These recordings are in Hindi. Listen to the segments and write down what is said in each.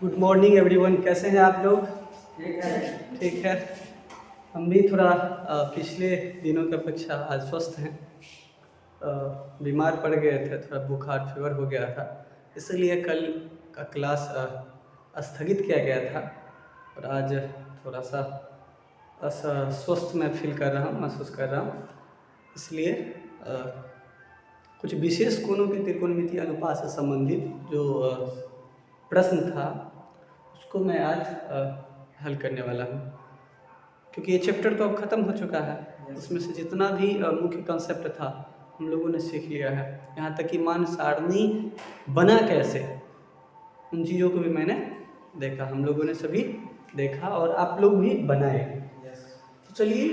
गुड मॉर्निंग एवरीवन, कैसे हैं आप लोग? ठीक है। ठीक है। हम भी थोड़ा पिछले दिनों की अपेक्षा आज स्वस्थ हैं। बीमार पड़ गए थे, थोड़ा बुखार फीवर हो गया था, इसलिए कल का क्लास स्थगित किया गया था। और आज थोड़ा सा स्वस्थ मैं फील कर रहा हूँ, महसूस कर रहा हूँ। इसलिए कुछ विशेष कोणों के त्रिकोणमितीय अनुपात से संबंधित जो प्रश्न था उसको मैं आज हल करने वाला हूँ, क्योंकि ये चैप्टर तो अब ख़त्म हो चुका है। इसमें से जितना भी मुख्य कंसेप्ट था हम लोगों ने सीख लिया है, यहाँ तक कि मान सारणी बना कैसे, उन चीज़ों को भी मैंने देखा, हम लोगों ने सभी देखा और आप लोग भी बनाए। तो चलिए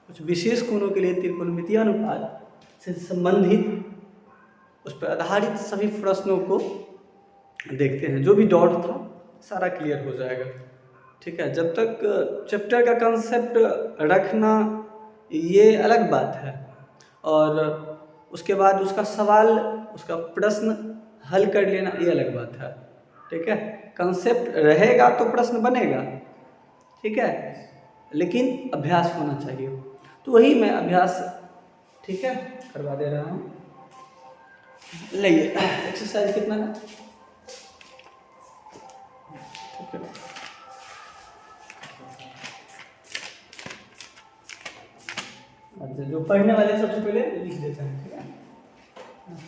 कुछ विशेष कोणों के लिए त्रिकोणमितीय अनुपात से संबंधित उस पर आधारित सभी प्रश्नों को देखते हैं। जो भी डाउट था सारा क्लियर हो जाएगा, ठीक है। जब तक चैप्टर का कंसेप्ट रखना ये अलग बात है, और उसके बाद उसका सवाल, उसका प्रश्न हल कर लेना ये अलग बात है, ठीक है। कंसेप्ट रहेगा तो प्रश्न बनेगा, ठीक है, लेकिन अभ्यास होना चाहिए। तो वही मैं अभ्यास, ठीक है, करवा दे रहा हूँ। लाइए, एक्सरसाइज कितना है? ठीक है। अच्छा, जो पढ़ने वाले सबसे पहले लिख देते हैं, ठीक है।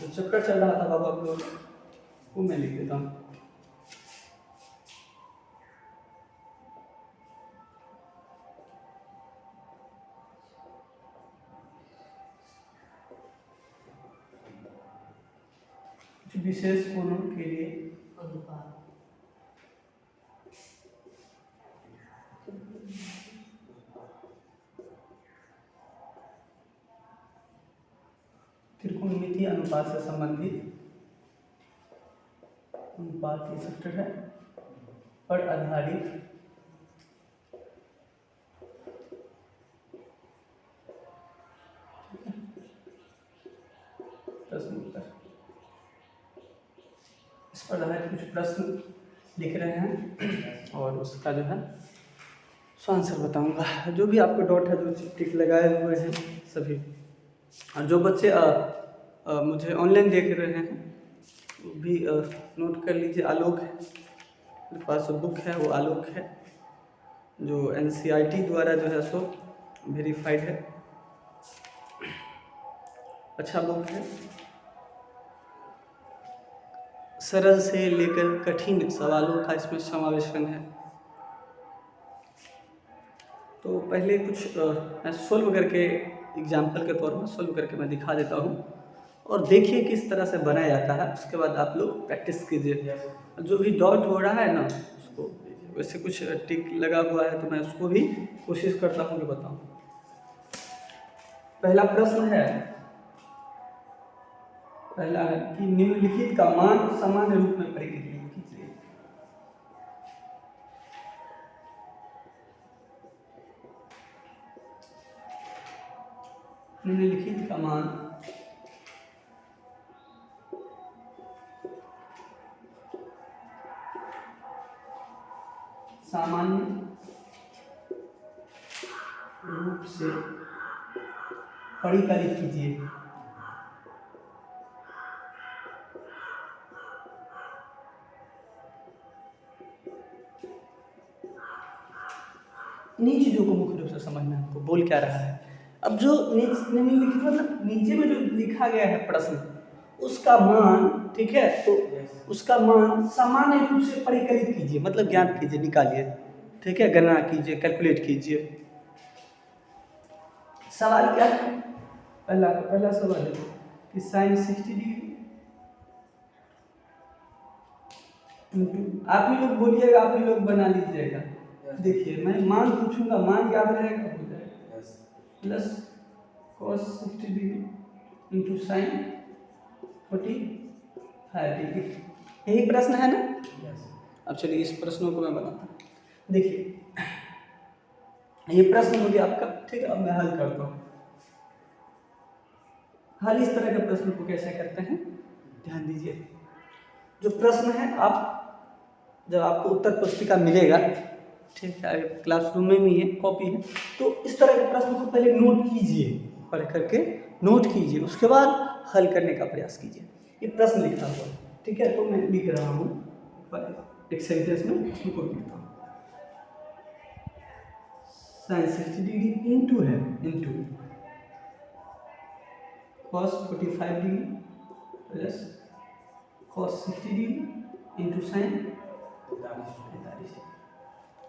तो चैप्टर चल रहा था बाबा आप लोग, वो मैं लिख देता हूँ। कुछ विशेष कोणों के लिए अनुपात। त्रिकोणमितीय अनुपात से संबंधित अनुपात की चैप्टर है, पर आधारित प्रश्न उत्तर। इस पर आधारित कुछ प्रश्न लिख रहे हैं और उसका जो है सो आंसर बताऊंगा। जो भी आपको डाउट है, जो टिक लगाए हुए हैं सभी, और जो बच्चे मुझे ऑनलाइन देख रहे हैं वो भी नोट कर लीजिए। आलोक है मेरे पास, बुक है वो आलोक है, जो NCERT द्वारा जो है सो वेरीफाइड है, अच्छा बुक है। सरल से लेकर कठिन सवालों का इसमें समावेशन है। तो पहले कुछ मैं सोल्व करके, एग्जाम्पल के तौर पर सोल्व करके मैं दिखा देता हूँ, और देखिए किस तरह से बनाया जाता है। उसके बाद आप लोग प्रैक्टिस कीजिए। जो भी डाउट हो रहा है ना उसको, वैसे कुछ टिक लगा हुआ है तो मैं उसको भी कोशिश करता हूँ कि बताऊँ। पहला प्रश्न है, पहला है कि निम्नलिखित का मान सामान्य रूप में परिवर्तित कीजिए। निम्नलिखित का मान सामान्य रूप से परिकलित कीजिए। इन्हीं चीज़ों को मुख्य रूप से समझना है, हमको बोल क्या रहा है। अब जो निम्नलिखित मतलब नीचे में जो लिखा गया है प्रश्न, उसका मान, ठीक है, तो उसका मान सामान्य रूप से परिकलित कीजिए, मतलब ज्ञात कीजिए, निकालिए, ठीक है, गणना कीजिए, कैलकुलेट कीजिए। सवाल क्या है? पहला सवाल है कि साइन 60 डिग्री, आप ही लोग बोलिएगा, आप ही लोग बना लीजिएगा। देखिए मैं मान पूछूंगा, मान याद रहेगा, हो जाएगा plus cos 60 degree into sine 45 degree. यही प्रश्न है ना? अब चलिए इस प्रश्नों को मैं बनाता हूँ। देखिए ये प्रश्न हो गया आपका, ठीक है। अब मैं हल करता हूँ। हल इस तरह के प्रश्न को कैसे करते हैं, ध्यान दीजिए। जो प्रश्न है आप जब आपको उत्तर पुस्तिका मिलेगा, ठीक है, क्लासरूम में भी है, कॉपी है, तो इस तरह के प्रश्न को पहले नोट कीजिए, पढ़ करके नोट कीजिए, उसके बाद हल करने का प्रयास कीजिए। ये प्रश्न लिखा हुआ है, ठीक है, तो मैं लिख रहा हूँ एक सेंटेंस में, इसको लिखता हूँ। साइन 60 डिग्री इंटू है, into cos 45 degree plus cos 60 degree into sine 45।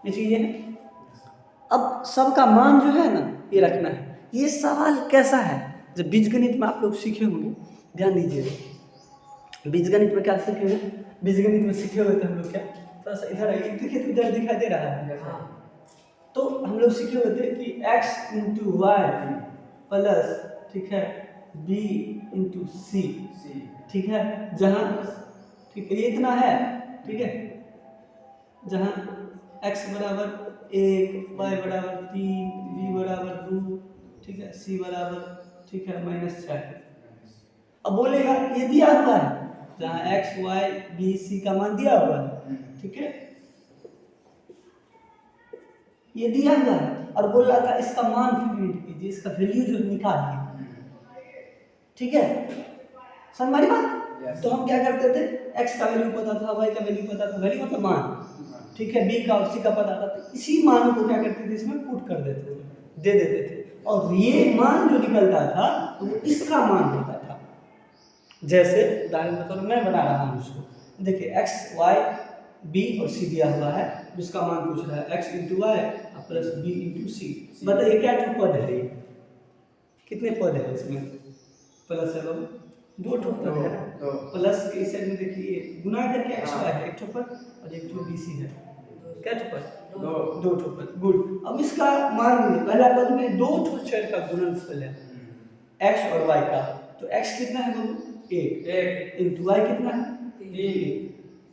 ये चीज़ें हैं। अब सबका मान जो है ना ये रखना है। ये सवाल कैसा है, जब बीजगणित में आप लोग सीखे होंगे, ध्यान दीजिएगा। बीजगणित में क्या सीखे हैं, बीजगणित में सीखे हुए थे हम लोग क्या, थोड़ा सा इधर आइए, देखिए तो इधर दिखाई दे रहा है। तो हम लोग सीखे हुए थे कि x इंटू वाई प्लस, ठीक है, b इंटू सी, ठीक है, जहाँ, ठीक है, ये इतना है, ठीक है, जहाँ x बराबर 1, y बराबर 3, b बराबर 2, ठीक है, c बराबर, ठीक है, -4। अब बोलेगा ये दिया हुआ है, जहाँ x, y, b, c का मान दिया हुआ है, ठीक है, ये दिया हुआ है, और बोल रहा था इसका मान फाइंड कीजिए, इसका वैल्यू जो निकालिए, ठीक है, समझ में आई बात। तो हम क्या करते थे, x का वैल्यू पता था, y का वैल्यू पता था, वैल्यू मतलब मान, ठीक है, b का और c का पता था, तो इसी मान को क्या करते थे, इसमें पुट कर देते थे, दे देते थे, और ये मान जो निकलता था तो वो इसका मान होता था। जैसे उदाहरण के तौर पर मैं बना रहा हूँ उसको, देखिए x, y, b और c दिया हुआ है, जिसका मान पूछ रहा है x into y plus b into c. बताइए क्या पद है, ये कितने पद है इसमें, प्लस है बाबू, 2 ठो पद है, प्लस के इस साइड में देखिए गुना करके x y है, 1 ठो पद और 1 ठो b सी है, क्या ठो पद, 2 ठो पद, गुड। अब इसका मान लीजिए, पहला पद में 2 ठो चर का गुणनफल है x और y का, तो x कितना है बाबू, 1 इंटू y कितना है, 3,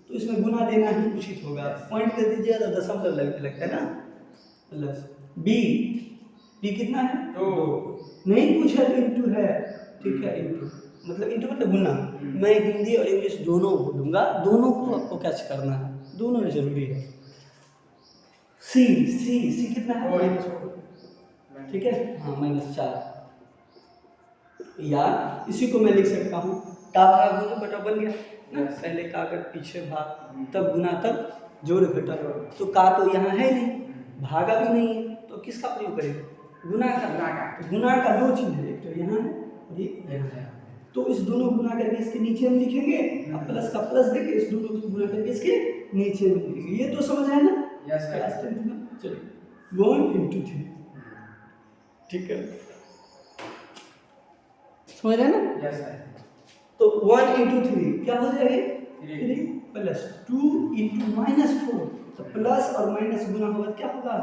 तो इसमें गुना देना ही उचित होगा, पॉइंट दे दीजिए तो दशमलव लगता है ना, प्लस b कितना है, 2, नहीं पूछा तो इंटू है, ठीक है, इंटू मतलब इंटू मतलब गुना, मैं हिंदी और इंग्लिश दोनों बोलूँगा, दोनों को आपको कैच करना है, दोनों जरूरी है। c कितना है, ठीक है, हाँ, -4, या इसी को मैं लिख सकता हूँ, का भाग गुना बटा बन गया ना, पहले का अगर पीछे भाग तब गुना तब जोड़ घटा, तो का तो यहाँ है नहीं, भागा भी नहीं है, तो किसका प्रयोग करेंगे, गुना का। तो गुना का 2 चिन्ह है, एक तो यहाँ है और ये यहाँ है, तो इस दोनों गुना करके इसके नीचे हम लिखेंगे, और प्लस का प्लस देके इस दोनों को गुना करके इसके नीचे में लिखेंगे। ये तो समझ आया ना, चलिए 1 इंटू 3, ठीक है, समझ रहे हैं ना, तो 1 इंटू 3 क्या हो जाएगा, 3 प्लस 2 इंटू -4, तो प्लस और माइनस गुना होगा क्या होगा,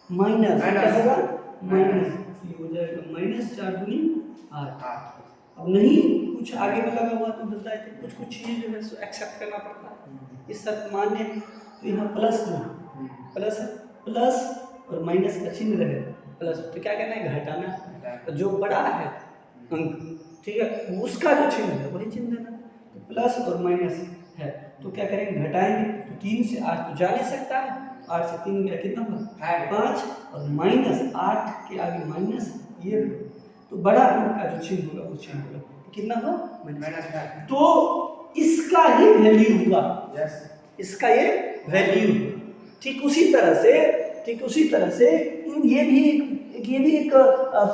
माइनस, क्या होगा, माइनस, ये हो जाएगा -4 दूनी 8। अब नहीं कुछ आगे में लगा हुआ तो होता है, तो कुछ चीज़ जो है सो एक्सेप्ट करना पड़ता है, इस शर्त मान्य, तो यहाँ प्लस प्लस प्लस और माइनस का चिन्ह रहे प्लस, तो क्या करना है, घटाना, तो जो बड़ा है अंक, ठीक है, उसका जो चिन्ह है वही चिन्ह देना, तो प्लस और माइनस है, तो क्या करेंगे, घटाएंगे, तो 3 से 8 तो जा नहीं सकता है, 8 से 3 गया कितना हुआ, 5, और -8 के आगे माइनस, ये तो बड़ा अंक का जो चिन्ह होगा वो चिन्ह होगा, तो कितना हुआ, -5, तो इसका ये वैल्यू हुआ, इसका ये वैल्यू, ठीक उसी तरह से ये भी एक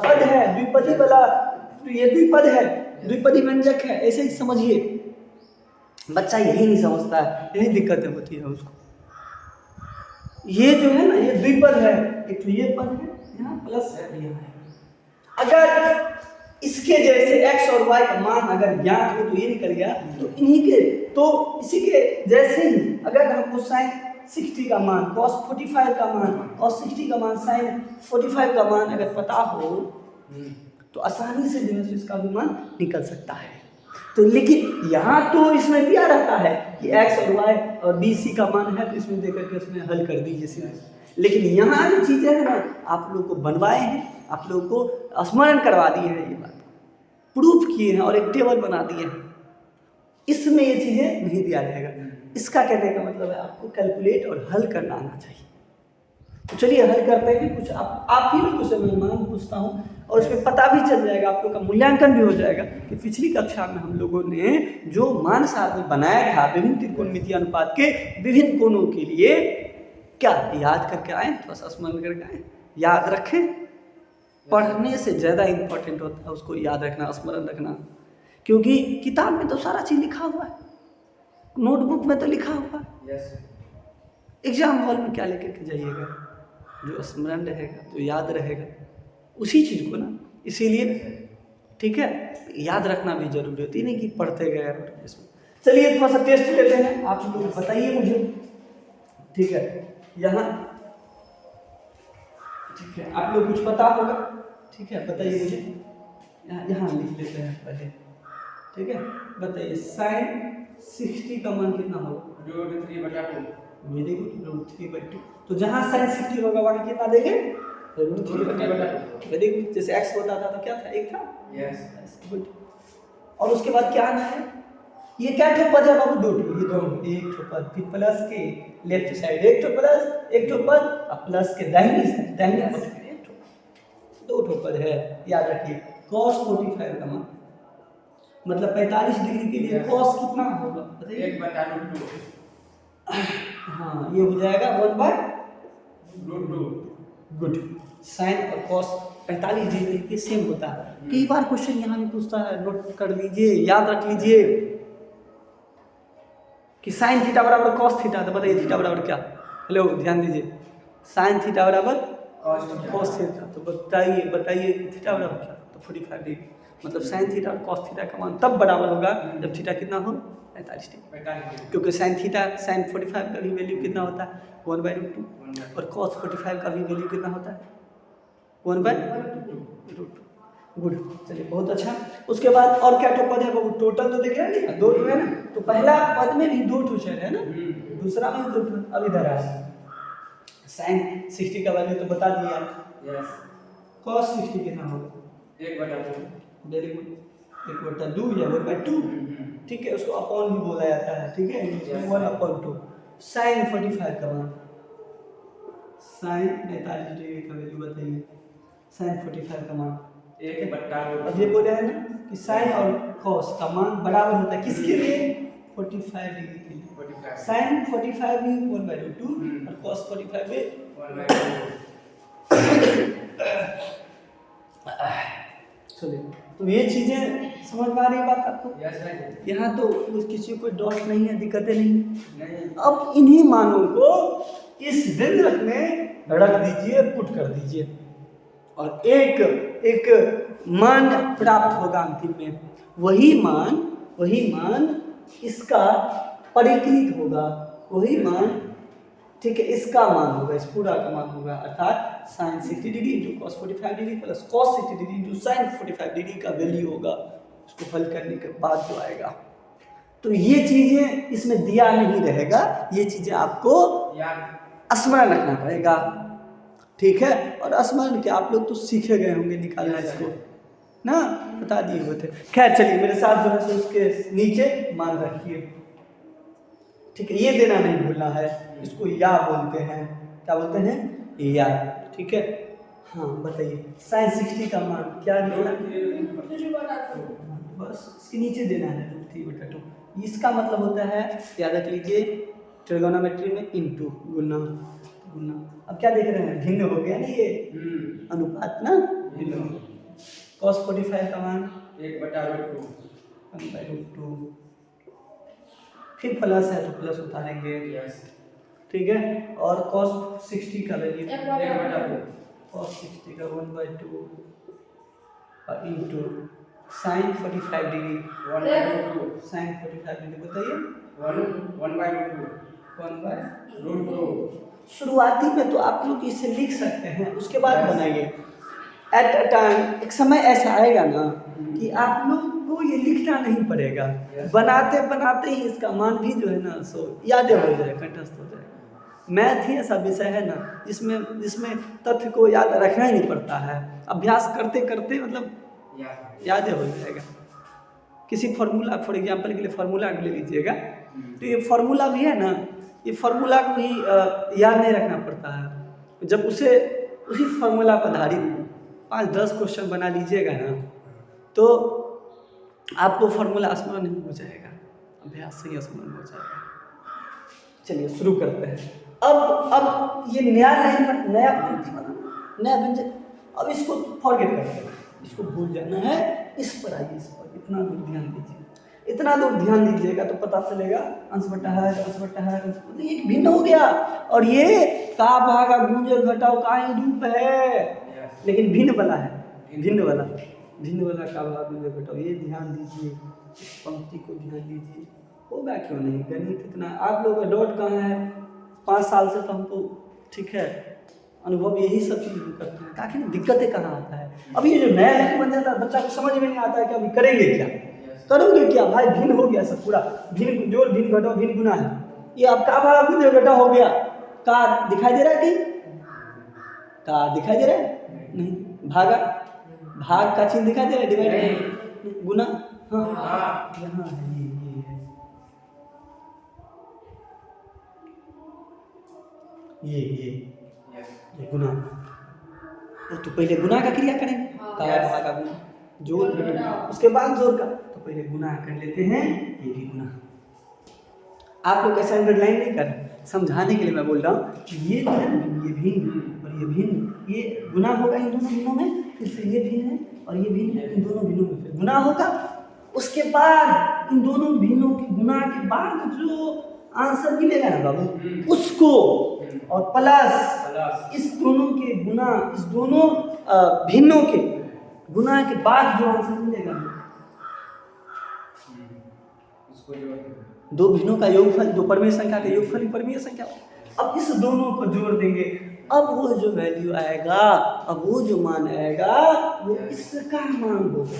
पद है द्विपदी वाला, तो ये द्विपद है, द्विपदी व्यंजक है, ऐसे ही समझिए। बच्चा यही नहीं समझता है, यही दिक्कतें होती है उसको। ये जो है ना, ये द्विपद है, एक तो ये पद है, यहाँ प्लस है, यहाँ है। अगर इसके जैसे x और y का मान अगर ज्ञात हो तो ये निकल गया, तो इन्हीं के, तो इसी के जैसे ही अगर हमको साइन 60 का मान, cos 45 का मान, cos 60 का मान, साइन 45 का मान अगर पता हो तो आसानी से जो है इसका भी मान निकल सकता है। तो लेकिन यहाँ तो इसमें दिया रहता है कि x और y और b c का मान है, तो इसमें देकर के उसमें हल कर दीजिए सीधे। लेकिन यहाँ जो चीज़ें हैं ना, आप लोगों को बनवाए हैं, आप लोगों को स्मरण करवा दिए हैं, ये बात प्रूफ किए हैं और एक टेबल बना दिए हैं, इसमें ये चीज़ें नहीं दिया जाएगा। इसका कहने का मतलब है आपको कैलकुलेट और हल करना आना चाहिए। तो चलिए हल करते हैं कुछ आप ही लोगों से मैं मान पूछता हूँ और उसमें पता भी चल जाएगा, आप लोग का मूल्यांकन भी हो जाएगा कि पिछली कक्षा में हम लोगों ने जो मान सारणी बनाया था विभिन्न त्रिकोणमितीय अनुपात के विभिन्न कोणों के लिए, क्या याद करके आए, थोड़ा सा स्मरण करके आए, याद रखें। पढ़ने से ज़्यादा इम्पोर्टेंट होता है उसको याद रखना, स्मरण रखना, क्योंकि किताब में तो सारा चीज़ लिखा हुआ है, नोटबुक में तो लिखा हुआ है, एग्जाम हॉल में क्या लेकर के जाइएगा, जो स्मरण रहेगा जो याद रहेगा उसी चीज़ को ना, इसीलिए ठीक है याद रखना भी जरूरी होती है, नहीं कि पढ़ते गए और इसमें। चलिए थोड़ा सा टेस्ट लेते हैं, आप लोग बताइए मुझे, ठीक है यहाँ, ठीक है आप लोग कुछ पता होगा, ठीक है बताइए मुझे, यहाँ लिख लेते हैं पहले, ठीक है बताइए sin 60 का मान कितना होगा, √3/2। Very good, √3/2। तो जहाँ sin 60 होगा वहाँ कितना देंगे, √3/2। वेरी गुड, जैसे x होता था तो क्या था, 1 था, यस गुड। और उसके बाद क्या आना है, ये क्या ठो पद है बाबू, 2 ठो, ये दोनों, एक ठो पद फिर प्लस के लेफ्ट साइड एक ठो प्लस, एक ठो पद और प्लस के दाहिनी साइड दाहिने पद में एक ठो, 2 ठो पद है, याद रखिए। cos 45 का मान मतलब 45 डिग्री के लिए cos कितना होगा बताइए, 1/√2। हाँ ये हो जाएगा 1/√2। गुड, साइन और cos 45 डिग्री के सेम होता है। कई बार क्वेश्चन यहाँ भी पूछता है, नोट कर लीजिए, याद रख लीजिए कि साइन थीटा बराबर cos थीटा, तो बताइए थीटा बराबर क्या, हेलो ध्यान दीजिए, साइन थीटा बराबर cos थीटा, तो बताइए थीटा बराबर क्या, तो 45 डिग्री, मतलब साइन थीटा और cos थीटा का मान तब बराबर होगा जब थीटा कितना हो, 45 डिग्री, क्योंकि साइन 45 का भी वैल्यू कितना होता है 1/√2 और cos 45 का भी वैल्यू कितना होता है 1/√2। गुड, चलिए बहुत अच्छा। उसके बाद और क्या टो पद है वो टोटल तो देख रहे हैं 2 टो है ना, तो पहला पद में भी 2 टो चर है ना, दूसरा में 2 टो, अब इधर आ sin 60 का वैल्यू तो बता दिया, यस cos 60 कितना होगा 1/2, वेरी गुड 1/2 या 1/2, ठीक है उसको अपॉन भी बोला जाता है, ठीक है इंग्लिश में 1/2। sin 45 का मान, sin 45 डिग्री का वैल्यू बताइए, sin 45 का मान 1/2। अब ये बोले हैं ना कि sin और cos का मान बराबर होता है किसके लिए, 45 डिग्री के लिए, sin 45 भी 1/2 और cos 45 भी 1/2। चलिए तो ये चीजें समझ में आ रही है बात आपको, यहाँ तो किसी को डॉट नहीं है, दिक्कतें नहीं। अब इन्हीं मानों को इस व्यंजक में रख दीजिए, पुट कर दीजिए और एक मान प्राप्त होगा अंतिम में, वही मान इसका परिकृत होगा, वही मान ठीक है इसका मान होगा, इस पूरा का मान होगा, अर्थात sin 60 degree into cos 45 degree plus cos 60 degree into sin 45 degree का वैल्यू होगा, उसको हल करने के बाद जो आएगा। तो ये चीजें इसमें दिया नहीं रहेगा, ये चीजें आपको स्मरण रखना पड़ेगा, ठीक है। और स्मरण के आप लोग तो सीखे गए होंगे निकालना इसको ना, बता दिए हुए थे। खैर चलिए मेरे साथ जो है उसके नीचे मान रखिए, ठीक है, ये देना नहीं भूलना है, इसको या बोलते हैं, क्या बोलते हैं या, ठीक है। हाँ बताइए sin 60 का मान क्या देना, बस इसके नीचे देना है 3/2, इसका मतलब होता है याद रख लीजिए ट्रिगोनोमेट्री में इनटू गुना, अब क्या देख रहे हैं भिन्न हो गया ना ये अनुपात ना, cos 45 का मान 1/√2, फिर प्लस है तो प्लस उतारेंगे, ठीक है। और cos 60 का वैल्यू cos 60 का 1/2 और into sin 45 degree 1/2, sin 45 degree बताइए 1/√2। शुरुआती में तो आप लोग इसे लिख सकते हैं, उसके बाद बनाइए। एट अ टाइम एक समय ऐसा आएगा ना कि आप लोग को ये लिखना नहीं पड़ेगा, बनाते बनाते ही इसका मान भी जो है ना सो याद हो जाएगा, कंठस्थ हो जाएगा। मैथ ही ऐसा विषय है ना जिसमें तथ्य को याद रखना ही नहीं पड़ता है, अभ्यास करते करते मतलब याद हो जाएगा। किसी फॉर्मूला फॉर एग्जांपल के लिए फॉर्मूला ले लीजिएगा, तो ये फार्मूला भी है ना, ये फार्मूला को ही याद नहीं रखना पड़ता है। जब उसे उसी फार्मूला पर आधारित 5-10 क्वेश्चन बना लीजिएगा ना, तो आपको फार्मूला स्मरण नहीं हो जाएगा, अभ्यास से ही स्मरण हो जाएगा। चलिए शुरू करते हैं। अब ये नया व्यंजन, अब इसको फॉरगेट कर देना, इसको भूल जाना है। इस पर आइए, इस पर इतना दूर ध्यान दीजिए, इतना दूर ध्यान दीजिएगा तो पता चलेगा अंश बटा है, तो ये भिन्न हो गया। और ये का भागा गुंज और घटाओ का ही रूप है, लेकिन भिन्न वाला है, भिन्न वाला का भागा गुंज और घटाओ। ये ध्यान दीजिए, इस पंक्ति को ध्यान दीजिए। होगा क्यों नहीं गणित इतना, आप लोग का डॉट कहाँ है? 5 साल से तो हमको ठीक है अनुभव यही सब चीज़ हम करते हैं, ताकि दिक्कतें कहाँ आता है। अब ये जो नया लेख बन जाता है, बच्चा को समझ में नहीं आता है कि अभी करेंगे क्या, करोगे क्या भाई। भिन्न हो गया सब पूरा, भिन्न जोड़, भिन्न घटाओ, भिन्न गुना है। ये अब का भागा गुंज और घटाओ हो गया। का दिखाई दे रहा है कि का दिखाई दे रहा है? नहीं। भागा, भाग का चिन्ह दिखाई दे रहा है, डिवाइड गुना, हाँ यहाँ है, ये गुना। तो पहले गुना का क्रिया करेंगे, का भागा गुना, जोड़, उसके बाद जोड़ का। तो पहले गुना कर लेते हैं, ये भी गुना। आप लोग ऐसा अंडरलाइन नहीं कर, समझाने के लिए मैं बोल रहा हूँ कि ये भिन्न और ये भिन्न, ये गुना होगा इन दोनों भिन्नों में, फिर से ये भिन्न है और ये भिन्न है, इन दोनों भिन्नों में फिर गुना होगा। उसके बाद इन दोनों भिन्नों के गुना के बाद जो आंसर मिलेगा ना बाबू, उसको और प्लस इस दोनों के गुना, इस दोनों भिन्नों के गुना के बाद जो आंसर मिलेगा, दो भिन्नों का योगफल, दो परमेय संख्या का योगफल परमेय संख्या। अब इस दोनों को जोड़ देंगे, अब वो जो वैल्यू आएगा, अब वो जो मान आएगा, वो इसका मान होगा,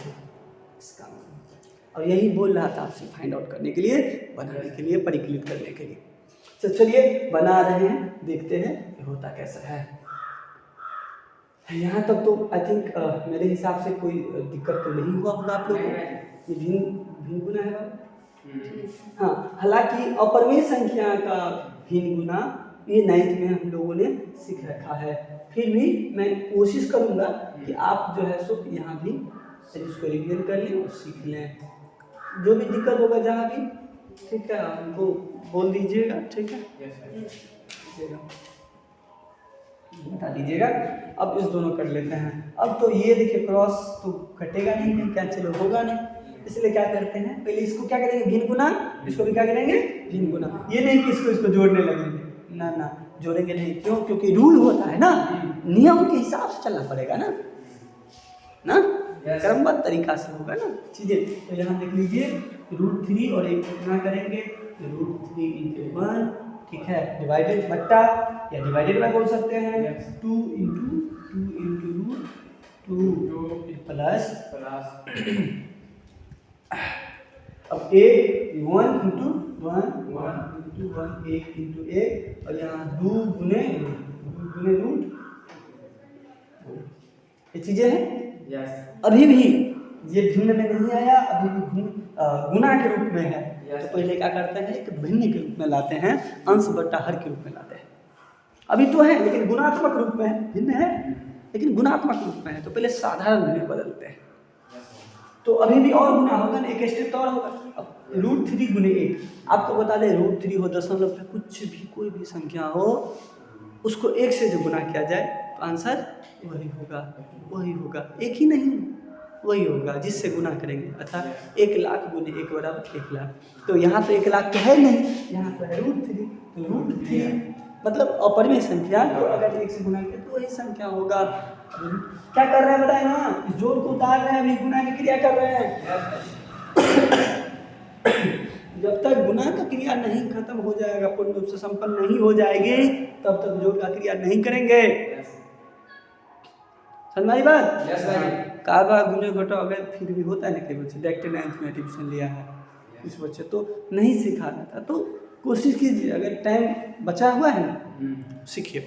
इसका मान। और यही बोल रहा था आपसे, फाइंड आउट करने के लिए, बनाने के लिए, परिकलित करने के लिए। तो चलिए बना रहे हैं, देखते हैं ये होता कैसा है। यहाँ तक तो आई थिंक मेरे हिसाब से कोई दिक्कत तो नहीं हुआ होगा आप लोगों को। ये भिन्न गुना है, हाँ। हालांकि अपरमेय संख्या का भिन्न गुना ये 9th में हम लोगों ने सीख रखा है, फिर भी मैं कोशिश करूँगा कि आप जो है सो यहाँ भी इसको रिवीजन कर लें और सीख लें। जो भी दिक्कत होगा जहाँ भी, ठीक है, हमको बोल दीजिएगा, ठीक है, बता दीजिएगा। अब इस दोनों कर लेते हैं। अब तो ये देखिए क्रॉस तो कटेगा नहीं, कैंसिल होगा नहीं, इसलिए क्या करते हैं, पहले इसको क्या करेंगे, भिन्न गुना, इसको भी क्या करेंगे, भिन्न गुना। ये नहीं कि इसको जोड़ने लगेंगे, ना जोड़ेंगे नहीं। क्यों? क्योंकि रूल होता है ना, नियम के हिसाब से चलना पड़ेगा ना क्रमबद्ध तरीका से होगा ना चीजें। तो यहाँ देख लीजिए, √3 और एक गुना करेंगे, √3 × 1, ठीक है, डिवाइडेड बट्टा या डिवाइडेड बाय बोल सकते हैं, 2 × √2 प्लस अब 1 × 1 1 × 1 और यहाँ 2 गुने रूट, ये चीजें हैं। अभी भी ये भिन्न में नहीं आया, अभी भी गुना के रूप में है। तो पहले क्या करते हैं, एक भिन्न के रूप में लाते हैं, अंश बट्टा हर के रूप में लाते हैं। अभी तो है लेकिन गुणात्मक रूप में है, भिन्न है लेकिन गुणात्मक रूप में है। तो पहले साधारण में बदलते हैं, तो अभी भी और गुना होगा ना, एक स्टेप तो और होगा। अब √3 × 1, आपको बता दें √3 हो, दशमलव पे कुछ भी कोई भी संख्या हो, उसको 1 से जो गुना किया जाए तो आंसर वही होगा, एक ही नहीं, वही होगा जिससे गुना करेंगे। अर्थात 1 लाख × 1 = 1 लाख। तो यहाँ तो 1 लाख तो है नहीं, यहाँ तो है √3, तो √3 मतलब अपरमेय संख्या को अगर 1 से गुना किया तो वही संख्या होगा। क्या कर रहे हैं बताए ना, इस जोड़ को उतार रहे हैं, अभी गुना की क्रिया कर रहे हैं। जब तक गुना का क्रिया नहीं खत्म हो जाएगा, पूर्ण रूप से संपन्न नहीं हो जाएगी, तब तक जोड़ का क्रिया नहीं करेंगे। समझ बात? का भागा गुंज घटाओ अगर फिर भी होता है ना, कई बच्चे डायरेक्ट 9th में एडमिशन लिया है, कुछ बच्चे तो नहीं सिखा रहा था। तो कोशिश कीजिए, अगर टाइम बचा हुआ है ना, सीखिए,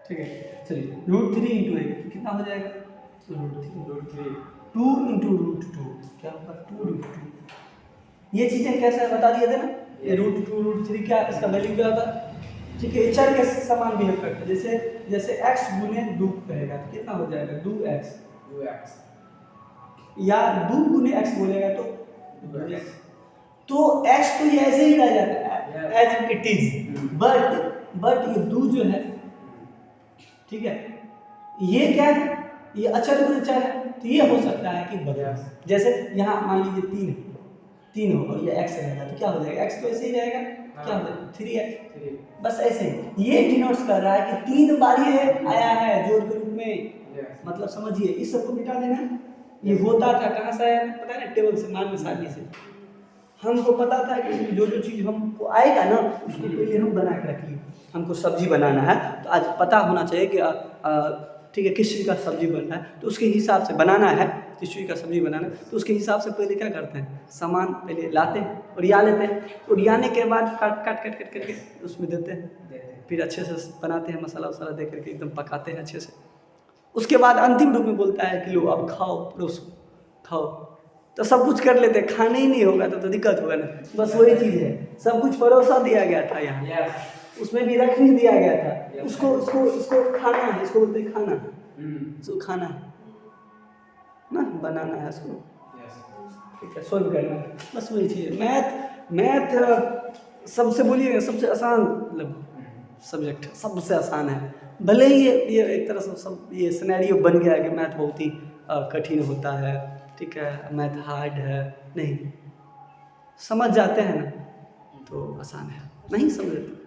ठीक है। चलिए √3 × 1 कितना हो जाएगा, √3 2 × √2 क्या होगा, 2 √2 ये चीज़ें कैसे बता दिए थे ना, ये √2 √3 क्या इसका वैल्यू क्या होता है, ठीक है। ये चर के समान बिहेव करता है, जैसे x गुने 2 कहेगा तो कितना हो जाएगा 2x, या 2 गुने x बोलेगा तो 2x, तो x तो ये ऐसे ही रह जाता है एज इट इज, बट ये 2 जो है, ठीक है, ये क्या है, ये अचर गुने चर है, तो ये हो सकता है कि बदल, जैसे यहाँ मान लीजिए 3 हो और ये x रहेगा तो क्या हो जाएगा, x तो ऐसे ही रहेगा, क्या हो जाएगा 3x, बस ऐसे ही। ये डिनोट्स कर रहा है कि 3 बार ये आया है जोड़ के रूप में, मतलब समझिए इस सबको मिटा देना। ये होता था कहाँ से आया पता है ना, टेबल से, मान सारणी से। हमको पता था कि जो चीज़ हमको आएगा ना उसको पहले हम बना के रखिए। हमको सब्जी बनाना है तो आज पता होना चाहिए कि ठीक है किस चीज़ का सब्जी बन रहा है, तो उसके हिसाब से बनाना है, किस चीज़ का सब्जी बनाना है तो उसके हिसाब से पहले क्या करते हैं, सामान पहले लाते हैं, उड़िया लेते हैं, उड़ियाने के बाद काट करके उसमें देते हैं, फिर अच्छे से बनाते हैं, मसाला वसाला दे करके एकदम पकाते हैं अच्छे से। उसके बाद अंतिम रूप में बोलता है कि लो अब खाओ, परोसो, खाओ। तो सब कुछ कर लेते, खाने ही नहीं होगा तो दिक्कत होगा ना। बस वही चीज़ है, सब कुछ परोसा दिया गया था यहाँ, उसमें भी रख नहीं दिया गया था, उसको खाना है, इसको बोलते हैं खाना, इसको खाना है ना, बनाना है इसको, ठीक है, सोल्व करना है, बस वही चीज़ है। मैथ सबसे बोलिए सबसे आसान मतलब सब्जेक्ट, सबसे आसान है। भले ही ये एक तरह से सब ये सिनेरियो बन गया है कि मैथ बहुत ही कठिन होता है, ठीक है, मैथ हार्ड है, नहीं, समझ जाते हैं ना तो आसान है, नहीं समझते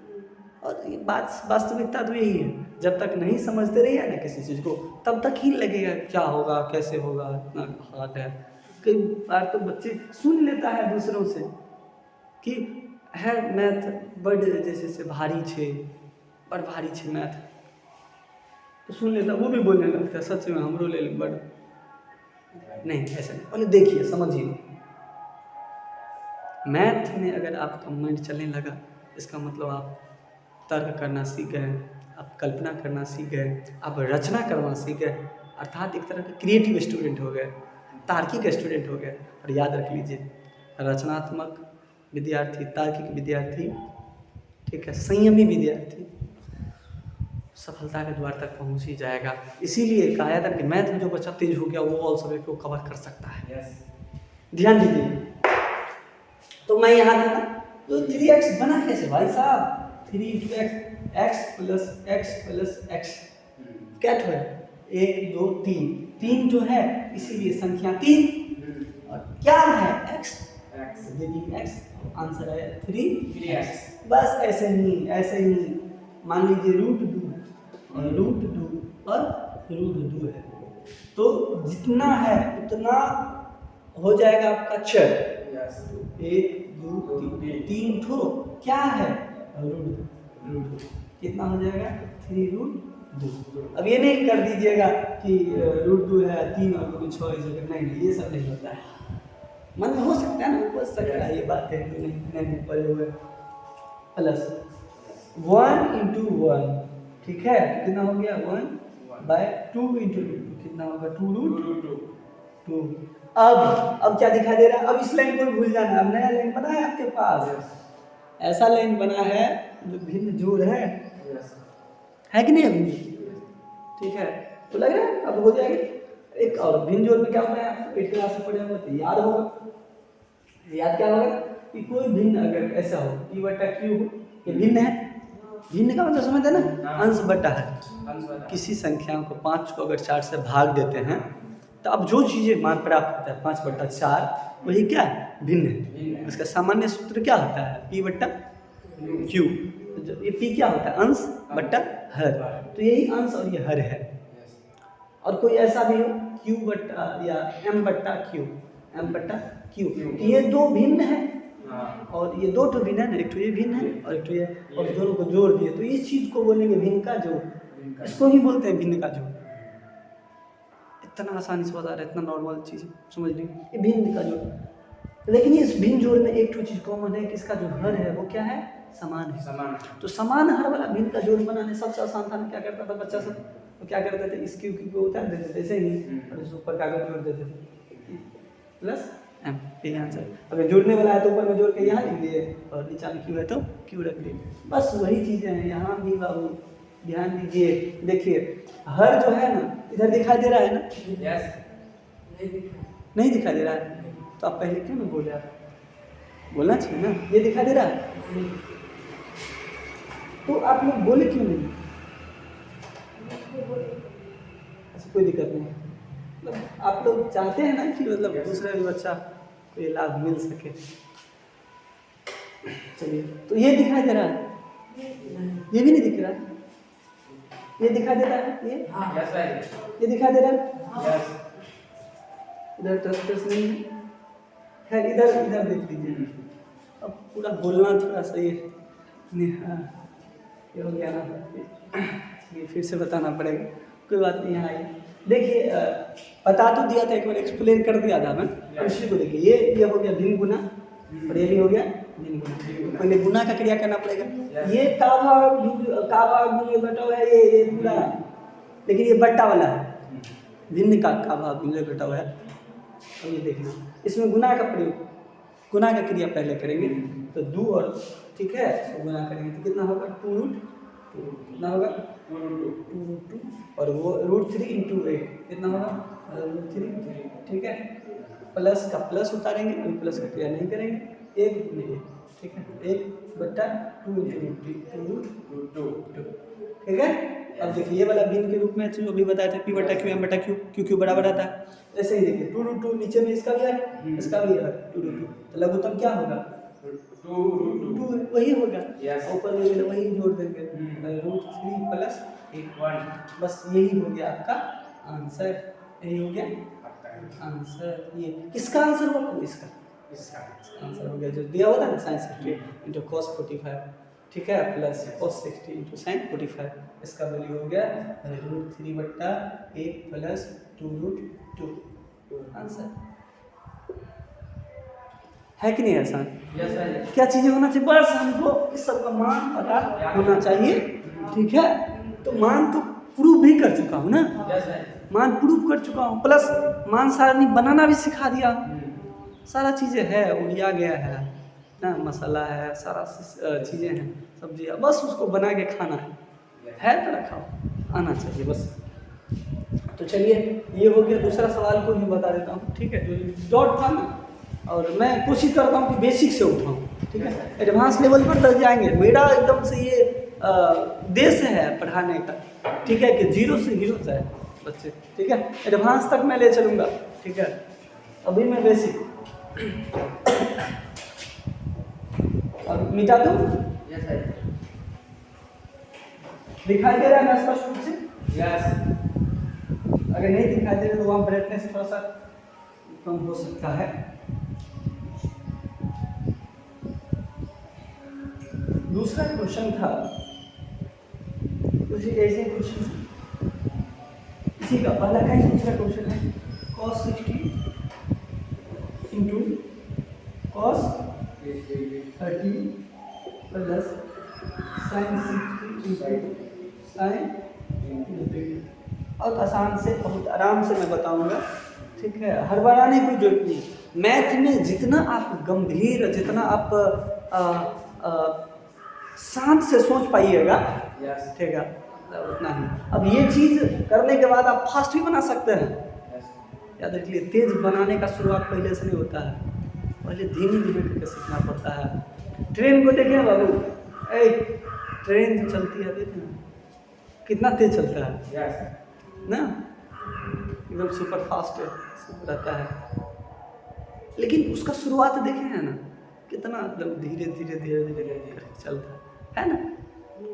और ये बात वास्तविकता तो यही है, जब तक नहीं समझते रहिए ना किसी चीज़ को तब तक ही लगेगा क्या होगा कैसे होगा, इतना हार्ड है। कई बार तो बच्चे सुन लेता है दूसरों से कि है मैथ बड़ जैसे से भारी छे, बड़ भारी छे मैथ, तो सुन लेता, वो भी बोलने लगता है सच में हमरो ले बड़ नहीं, ऐसा नहीं। पहले देखिए समझिए, मैथ में अगर आपका माइंड चलने लगा इसका मतलब आप तर्क करना सीख गए, आप कल्पना करना सीख गए, आप रचना करना सीख गए, अर्थात एक तरह के क्रिएटिव स्टूडेंट हो गए, तार्किक स्टूडेंट हो गए। और याद रख लीजिए, रचनात्मक विद्यार्थी, तार्किक विद्यार्थी, ठीक है, संयमी विद्यार्थी सफलता के द्वार तक पहुंच ही जाएगा। इसीलिए कहा जाता है कि मैथ में जो बच्चा तेज हो गया वो ऑल सब्जेक्ट को कवर कर सकता है। ध्यान दीजिए, तो मैं यहाँ था तो 3x बना कैसे भाई साहब, 3 × x क्या है, 1 2 3 जो है इसीलिए संख्या 3 और क्या है x, x आंसर है 3x। बस ऐसे ही मान लीजिए √2 और √2 है, तो जितना है उतना हो जाएगा आपका चर, 1 2 3 ठो क्या है √2, कितना हो जाएगा 3√2। अब ये नहीं कर दीजिएगा कि √2 है 3 और 2 6 ऐसे, नहीं ये सब नहीं होता है। मन में हो सकता है ना, हो सकता है ये बात है कि नहीं पढ़े हुए, प्लस 1 × 1, ठीक है, कितना हो गया 1/2 × 2 कितना होगा 2√2। अब क्या दिखाई दे रहा है, अब इस लाइन को भूल जाना, अब नया लाइन बना है आपके पास, ऐसा लाइन बना है जो भिन्न जोड़ है कि नहीं अभी, ठीक है, तो लग रहा है अब हो जाएगा। एक और भिन्न जोड़ में क्या होता है, आप 8th क्लास में पढ़े होंगे तो याद होगा, याद क्या होगा कि कोई भिन्न अगर ऐसा हो P/Q हो, ये भिन्न है, भिन्न का मतलब समझते हैं ना, अंश बटा है। किसी संख्या को 5 को अगर 4 से भाग देते हैं तो अब जो चीज़ें मान प्राप्त होता है 5/4 वही क्या है, भिन्न है। इसका सामान्य सूत्र क्या होता है, P/Q। ये P क्या होता है, अंश बटा हर, तो यही अंश और ये हर है। और कोई ऐसा भी हो Q/ या M/Q, ये दो भिन्न है और ये 2 तो भिन्न है ना, एक तो ये भिन्न है और एक तो ये, और दोनों को जोड़ दिए तो इस चीज़ को बोलेंगे भिन्न का जोड़, इसको ही बोलते हैं भिन्न का जोड़। इतना आसानी से बता रहे, इतना नॉर्मल चीज़ समझ लीजिए, ये भिन्न का जोड़। लेकिन इस भिन्न जोड़ में एक तो चीज़ कॉमन है कि इसका जो हर है वो क्या है, समान है। तो समान हर वाला भिन्न का जोड़ बनाने सबसे आसान था, क्या करता था बच्चा सब, तो क्या करते थे, इस Q को उतार देते थे ऐसे ही और इस ऊपर कागज जोड़ देते थे, प्लस एम, यही आंसर। अगर जोड़ने वाला है तो ऊपर में जोड़ के यहाँ लिख दिए और नीचे में क्यू है तो क्यू रख दिए। बस वही चीज़ें हैं यहाँ भी बाबू, ध्यान दीजिए। देखिए हर जो है ना इधर दिखाई दे रहा है ना? यस। नहीं दिखाई दे रहा है तो आप पहले क्यों नहीं बोले? आप बोलना चाहिए ना, ये दिखाई दे रहा है तो आप लोग बोले क्यों नहीं? अच्छा कोई दिक्कत नहीं, मतलब आप लोग चाहते हैं ना कि मतलब दूसरा भी बच्चा को ये लाभ मिल सके। चलिए तो ये दिखाई दे रहा है, ये भी नहीं दिख रहा है, ये दिखाई दे रहा है, ये हाँ यस भाई, ये दिखाई दे रहा है। यस। इधर ट्रस्टर्स नहीं है, खैर इधर इधर देख लीजिए। अब पूरा बोलना थोड़ा सा ये नहीं, हाँ ये हो गया ना, ये फिर से बताना पड़ेगा, कोई बात नहीं। यहाँ आइए देखिए, बता तो दिया था एक बार, एक्सप्लेन कर दिया था मैं। इसी को देखिए, ये हो गया भिन्न गुना और ये भी हो गया भिन्न गुना। पहले गुना का क्रिया करना पड़ेगा। ये काभा गुणे घटाव है, ये पूरा, लेकिन ये बट्टा वाला है, भिन्न का काभा गुणे घटाव है। अब ये देखना, इसमें गुना का प्रयोग, गुना का क्रिया पहले करेंगे तो 2 और ठीक है, तो गुना करेंगे तो कितना होगा 2 रूट 2, कितना होगा 2 और वो √3 × 8 कितना होगा √3, ठीक है। प्लस का प्लस उतारेंगे, अभी प्लस का क्रिया नहीं करेंगे, 1 × 1, ठीक है, 1/2 × 2, ठीक है। अब देखिए ये वाला भिन्न के रूप में जो अभी बताया था P/Q M/Q, क्यों बराबर आता है, ऐसे ही देखिए 2 नीचे में इसका भी है, इसका भी है 2 तो लघुत्तम क्या होगा 2 वही होगा, ऊपर में वही जोड़ देंगे √3 + 1, बस यही हो गया आपका आंसर, यही हो गया आंसर। ये किसका आंसर होगा, इसका आंसर हो गया जो दिया हुआ था ना sin 60 × cos 45, ठीक है, प्लस cos 60 × sin 45, इसका वैल्यू हो गया √3/1 + 2√2 आंसर। है कि नहीं आसान? क्या चीज़ें होना चाहिए, बस हमको इस सब का मान पता होना चाहिए, ठीक है। तो मान तो प्रूव भी कर चुका हूँ ना, मान प्रूव कर चुका हूँ, प्लस मान सारणी बनाना भी सिखा दिया, सारा चीज़ें है, उड़िया गया है ना, मसाला है, सारा चीज़ें हैं, सब्जियाँ, बस उसको बना के खाना है तो रखा आना चाहिए बस। तो चलिए ये हो गया। दूसरा सवाल को भी बता देता हूँ, ठीक है, जो डॉट था ना, और मैं कोशिश करता हूँ कि बेसिक से उठाऊँ, ठीक है, एडवांस लेवल पर तक जाएंगे। मेरा एकदम से ये देश है पढ़ाने का, ठीक है, कि 0 से हीरो जाए बच्चे, ठीक है, एडवांस तक मैं ले चलूँगा, ठीक है। अभी मैं बेसिक और मिटा दूँ, दिखाई दे रहा है ना स्पष्ट रूप से? अगर नहीं दिखाई दे रहा तो वहाँ ब्राइटनेस थोड़ा सा कम हो सकता है। दूसरा क्वेश्चन था कुछ ऐसे क्वेश्चन, इसी का पहला का ही दूसरा क्वेश्चन है, cos 60 × cos 30 + sin 60 × sin 30। बहुत आसान से, बहुत आराम से मैं बताऊंगा, ठीक है, हर बार आने की जरूरत नहीं। मैथ में जितना आप गंभीर, जितना आप शांत से सोच पाइएगा, ठीक है, उतना ही। अब ये चीज़ करने के बाद आप फास्ट भी बना सकते हैं, याद रखिए। तेज बनाने का शुरुआत पहले से नहीं होता है, पहले धीमे धीमे करके सीखना पड़ता है। ट्रेन को देखें बाबू, ट्रेन जो चलती है देखें कितना तेज चलता है ना, एकदम सुपर फास्ट रहता है, लेकिन उसका शुरुआत देखे हैं ना, कितना मतलब धीरे धीरे धीरे धीरे करके चलता है ना।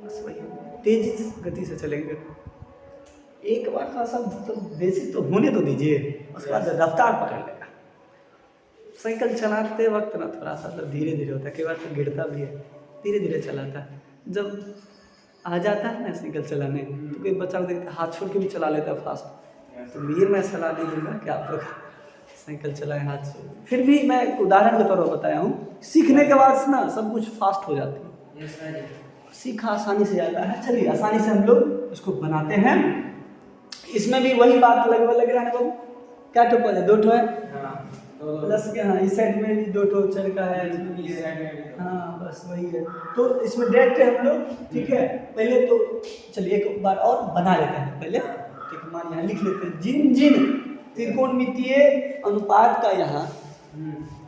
बस वही तेजी गति से चलेंगे, एक बार थोड़ा सा मतलब बेसिक तो होने तो दीजिए, उसके बाद रफ्तार पकड़ लेगा। साइकिल चलाते वक्त ना थोड़ा सा धीरे धीरे होता है, कई बार तो गिरता भी है, धीरे धीरे चलाता है। जब आ जाता है ना साइकिल चलाने, तो कोई बच्चा को देखता है हाथ छोड़ के भी चला लेता है फास्ट। तो ये मैं सलाह नहीं दूंगा कि आप लोग साइकिल चलाएं हाथ से। फिर भी मैं एक उदाहरण के तौर पर बताया हूँ, सीखने के बाद ना सब कुछ फास्ट हो जाती है, सीखा आसानी से जाता है। चलिए आसानी से हम लोग इसको बनाते हैं। इसमें भी वही बात लग रहा है बाबू, क्या टोपल है, 2 ठो है, प्लस के, हाँ इस साइड में भी 2 ठो चरका है, इस साइड में भी। हाँ बस वही है। तो इसमें डायरेक्ट हम लोग, ठीक है, पहले तो चलिए एक बार और बना लेते हैं पहले, ठीक है, मान यहाँ लिख लेते हैं, जिन जिन त्रिकोणमितीय अनुपात का यहाँ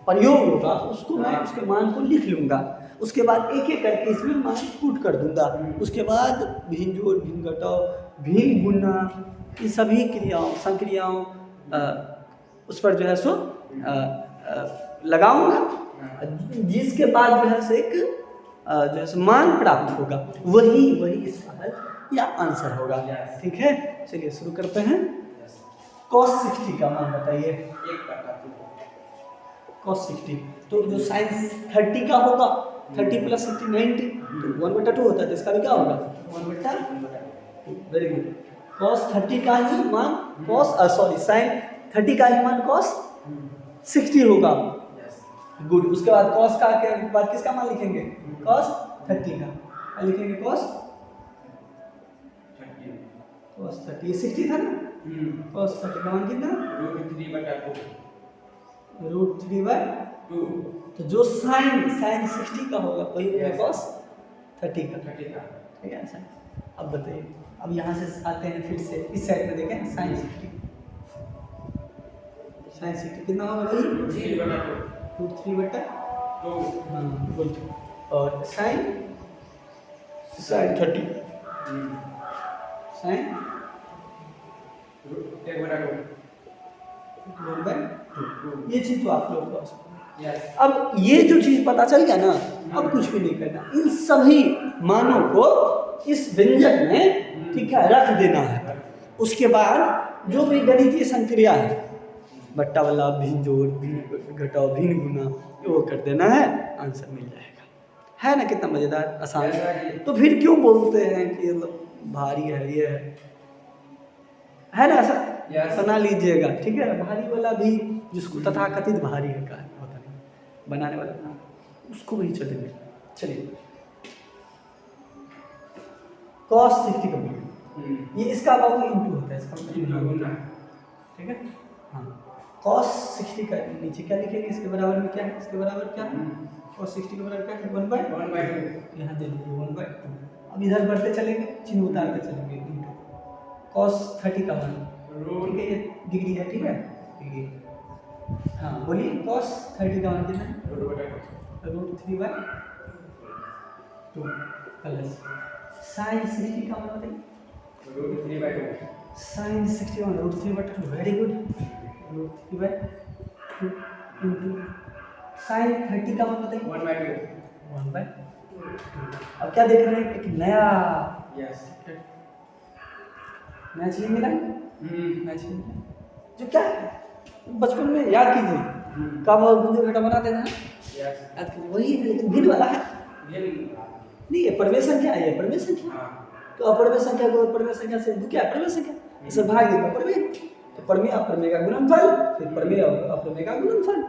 प्रयोग होगा उसको मैं उसके मान को लिख लूँगा, उसके बाद एक एक करके इसमें मान पुट कर दूंगा, उसके बाद भिन्न जोड़, भिन्न घटाव, भिन्न गुणा, इन सभी क्रियाओं संक्रियाओं उस पर जो है सो लगाऊंगा, जिसके बाद जो है सो एक जो है सो मान प्राप्त होगा, वही इसका हल या आंसर होगा। ठीक है, चलिए शुरू करते हैं। cos 60 का मान बताइए। cos 60 तो जो साइन 30 का होगा, 30 प्लस 60 90, तो 1/2 होता है, तो इसका भी क्या होगा 1/2। Very good. cos 30 का ही मान साइन 30 का ही मान cos 60 होगा। गुड। उसके बाद cos का के बाद किसका मान लिखेंगे, cos 30 का लिखेंगे, cos 30, 60 था ना, cos 30 का मान कितना, √3/2। तो जो साइन 60 का होगा वही होगा cos 30 का। ठीक है सर। अब बताइए, अब यहाँ से आते हैं फिर से इस साइड में, देखें साइन 60 कितना होगा भाई, √3/2। और साइन 30 साइन 1/2। ये चीज तो आप लोग को अब ये जो चीज पता चल गया ना, अब कुछ भी नहीं करना, इन सभी मानों को इस व्यंजक में, ठीक है, रख देना है। उसके बाद जो भी गणितीय संक्रिया है, बट्टा वाला, भिन्न जोड़, भिन्न घटाव, भिन्न गुना, वो कर देना है, आंसर मिल जाएगा। है ना कितना मजेदार, आसान। तो फिर क्यों बोलते हैं कि मतलब भारी है ये है ना, ऐसा बना लीजिएगा। ठीक है, भारी वाला भी जिसको तथाकथित भारी है का होता नहीं, बनाने वाला उसको भी चलेंगे। चलिए cos 60 का ये इसका बाबू इंटू होता है, इसका ठीक है। हाँ, cos 60 का नीचे क्या लिखेंगे, इसके बराबर में क्या है, इसके बराबर क्या है, cos 60 के बराबर क्या है, 1/2। यहाँ दे दीजिए 1/2। अब इधर बढ़ते चलेंगे, चिन्ह उतारते चलेंगे, इंटू cos 30 का मान, ठीक है, ये डिग्री है, ठीक है, डिग्री। हाँ बोलिए, cos 30 का मान कितना है, √3/2 प्लस साइन 60 का मान बताइए, साइन 60 का मान √3/2। वेरी गुड, √3/2 इंटू साइन 30 का मान बताइए, 1/2। अब क्या देख रहे हैं, एक नया मैच नहीं मिला, मैच जो क्या बचपन में याद कीजिए, कब गुंजर घटा बनाते थे ना, याद कीजिए, वही है, लेकिन भिन्न वाला है नहीं है। प्रमेय संख्या है, प्रमेय संख्या, तो अप्रमेय संख्या को प्रमेय संख्या से क्या है, प्रमेय संख्या, इसे भाग देगा प्रमेय, तो प्रमेय अप्रमेय का गुणनफल, फिर प्रमेय अप्रमेय का गुणनफल।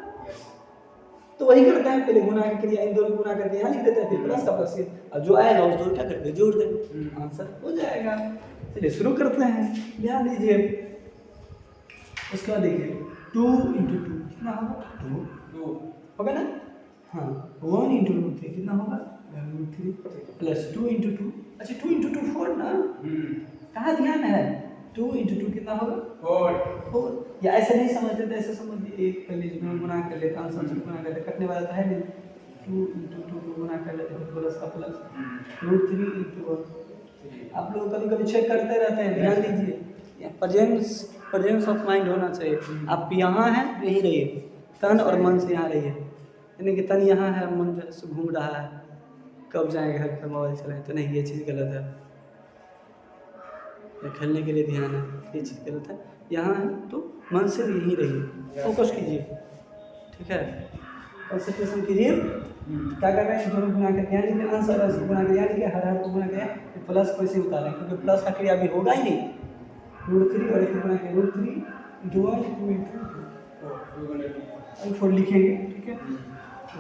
तो वही करते हैं, पहले गुणा की क्रिया, इन दोनों गुणा करके यहाँ लिख देते हैं, फिर प्लस का प्लस, और जो आएगा उस दोनों क्या करते हैं, जोड़ देंगे, आंसर हो जाएगा। चलिए शुरू करते हैं, ध्यान दीजिए। उसके बाद देखिए 2 × 2 कितना होगा, 2 होगा ना। हाँ, 1 × √3 कितना होगा, √3 प्लस 2 × 2, अच्छा 2 × 2 4 ना, कहाँ ध्यान है, 2 × 2 कितना होगा 4। या ऐसे नहीं समझते तो ऐसे समझिए, एक पहले जो गुणा कर लेते, आंसर से गुणा करते, कटने वाला तो है नहीं, 2 × 2 को गुणा कर लेते हैं, प्लस का प्लस, √3 × 1। आप लोग कभी कभी चेक करते रहते हैं, ध्यान दीजिए, प्रेजेंस ऑफ माइंड होना चाहिए। आप यहाँ हैं तो यहीं रहिए, तन और मन से यहाँ रहिए, यानी कि तन यहाँ है, मन जो है घूम रहा है, कब जाएंगे घर पर मोबाइल चलाएं, तो नहीं, ये चीज़ गलत है। खेलने के लिए ध्यान है, ये चीज़ गलत है। यहाँ है तो मन से यहीं रहिए, फोकस कीजिए, ठीक है, कंसंट्रेशन कीजिए। क्या कर रहे हैं, दोनों गुणा करके यहाँ लिखे, आंसर गुणा के यहाँ लिखे, हर को गुणा किया, फिर प्लस को इसे उतारें, क्योंकि प्लस का क्रिया अभी होगा ही नहीं। √3 और एक गुणा के √3 × 1 2 × 4 लिखेंगे, ठीक है।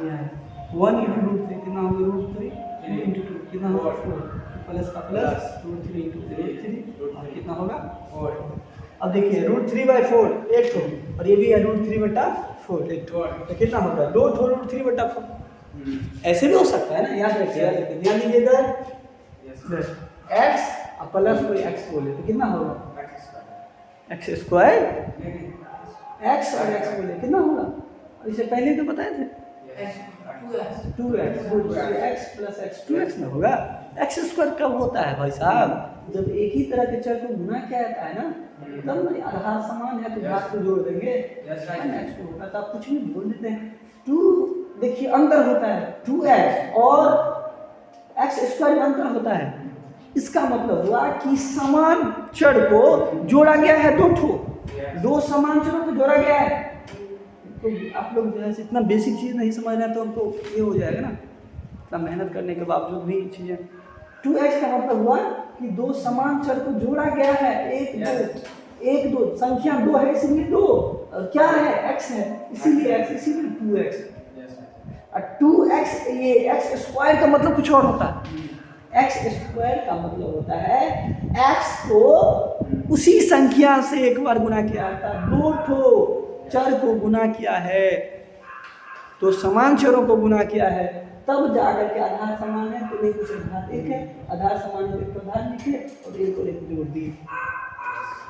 यहाँ 1 × √3 कितना होगा, √3 2 × 2 कितना होगा 4, प्लस का प्लस, √3 × √3 और कितना होगा 4। अब देखिए √3/4 एक तो, और ये भी है √3/4, 4 एक ठो तो कितना होगा 2 ठो रूट 3 बटा 4। ऐसे भी हो सकता है ना, याद रखिए ध्यान दीजिए इधर x प्लस कोई x बोले तो कितना होगा x स्क्वायर x और x बोले कितना होगा, इसे पहले तो बताए थे 2x प्लस x 2x ना होगा। x स्क्वायर कब होता है भाई साहब, जब एक ही तरह के चर को गुना किया जाता है ना, तब ना आधार समान है तो घात को जोड़ देंगे x होगा, तो आप कुछ भी बोल देते हैं। 2 देखिए अंतर होता है 2x और x स्क्वायर में अंतर होता है, इसका मतलब हुआ कि समान चर को जोड़ा गया है दो समान चरों को जोड़ा गया है। तो आप लोग जो है इतना बेसिक चीज़ नहीं समझ रहे हैं तो हमको ये हो जाएगा ना, इतना मेहनत करने के बावजूद भी चीज़ें। 2x का मतलब हुआ कि 2 समान चर को जोड़ा गया है, एक दो संख्या 2 है इसलिए 2 क्या है x है इसीलिए x इसीलिए 2x। और 2x ये x स्क्वायर का मतलब कुछ और होता है, x स्क्वायर का मतलब होता है x को उसी संख्या से एक बार गुना किया जाता है, 2 ठो चर को गुना किया है तो समान चरों को गुना किया है तब जाकर के आधार समान है, तो नहीं कुछ आधार एक है, आधार समान है तो आधार लिखे और एक और एक जोड़ दिए।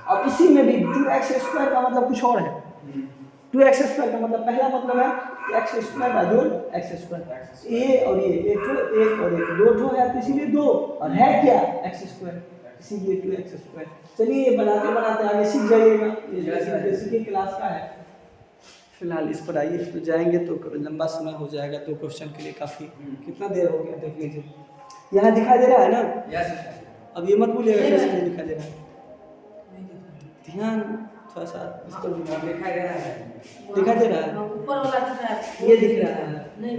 अब इसी में भी 2x स्क्वायर का मतलब कुछ और है, 2x स्क्वायर का मतलब पहला मतलब है कि x स्क्वायर का जोड़ x स्क्वायर, ये और ये एक और एक 2 ठो है तो इसीलिए 2 और है क्या x स्क्वायर इसीलिए 2x स्क्वायर। चलिए ये बनाते बनाते आगे सीख जाइएगा, ये बेसिक क्लास का है। फिलहाल इस पर आइए, इस पर जाएंगे तो लंबा समय हो जाएगा, तो क्वेश्चन के लिए काफ़ी कितना देर हो गया देख लीजिए, यहाँ दिखाई दे रहा है ना। अब ये मत भूलिएगा कैसे नहीं दिखाई दे रहा है, ध्यान थोड़ा सा इस पर दिखाई दे रहा है ऊपर वाला ये दिख रहा है नहीं,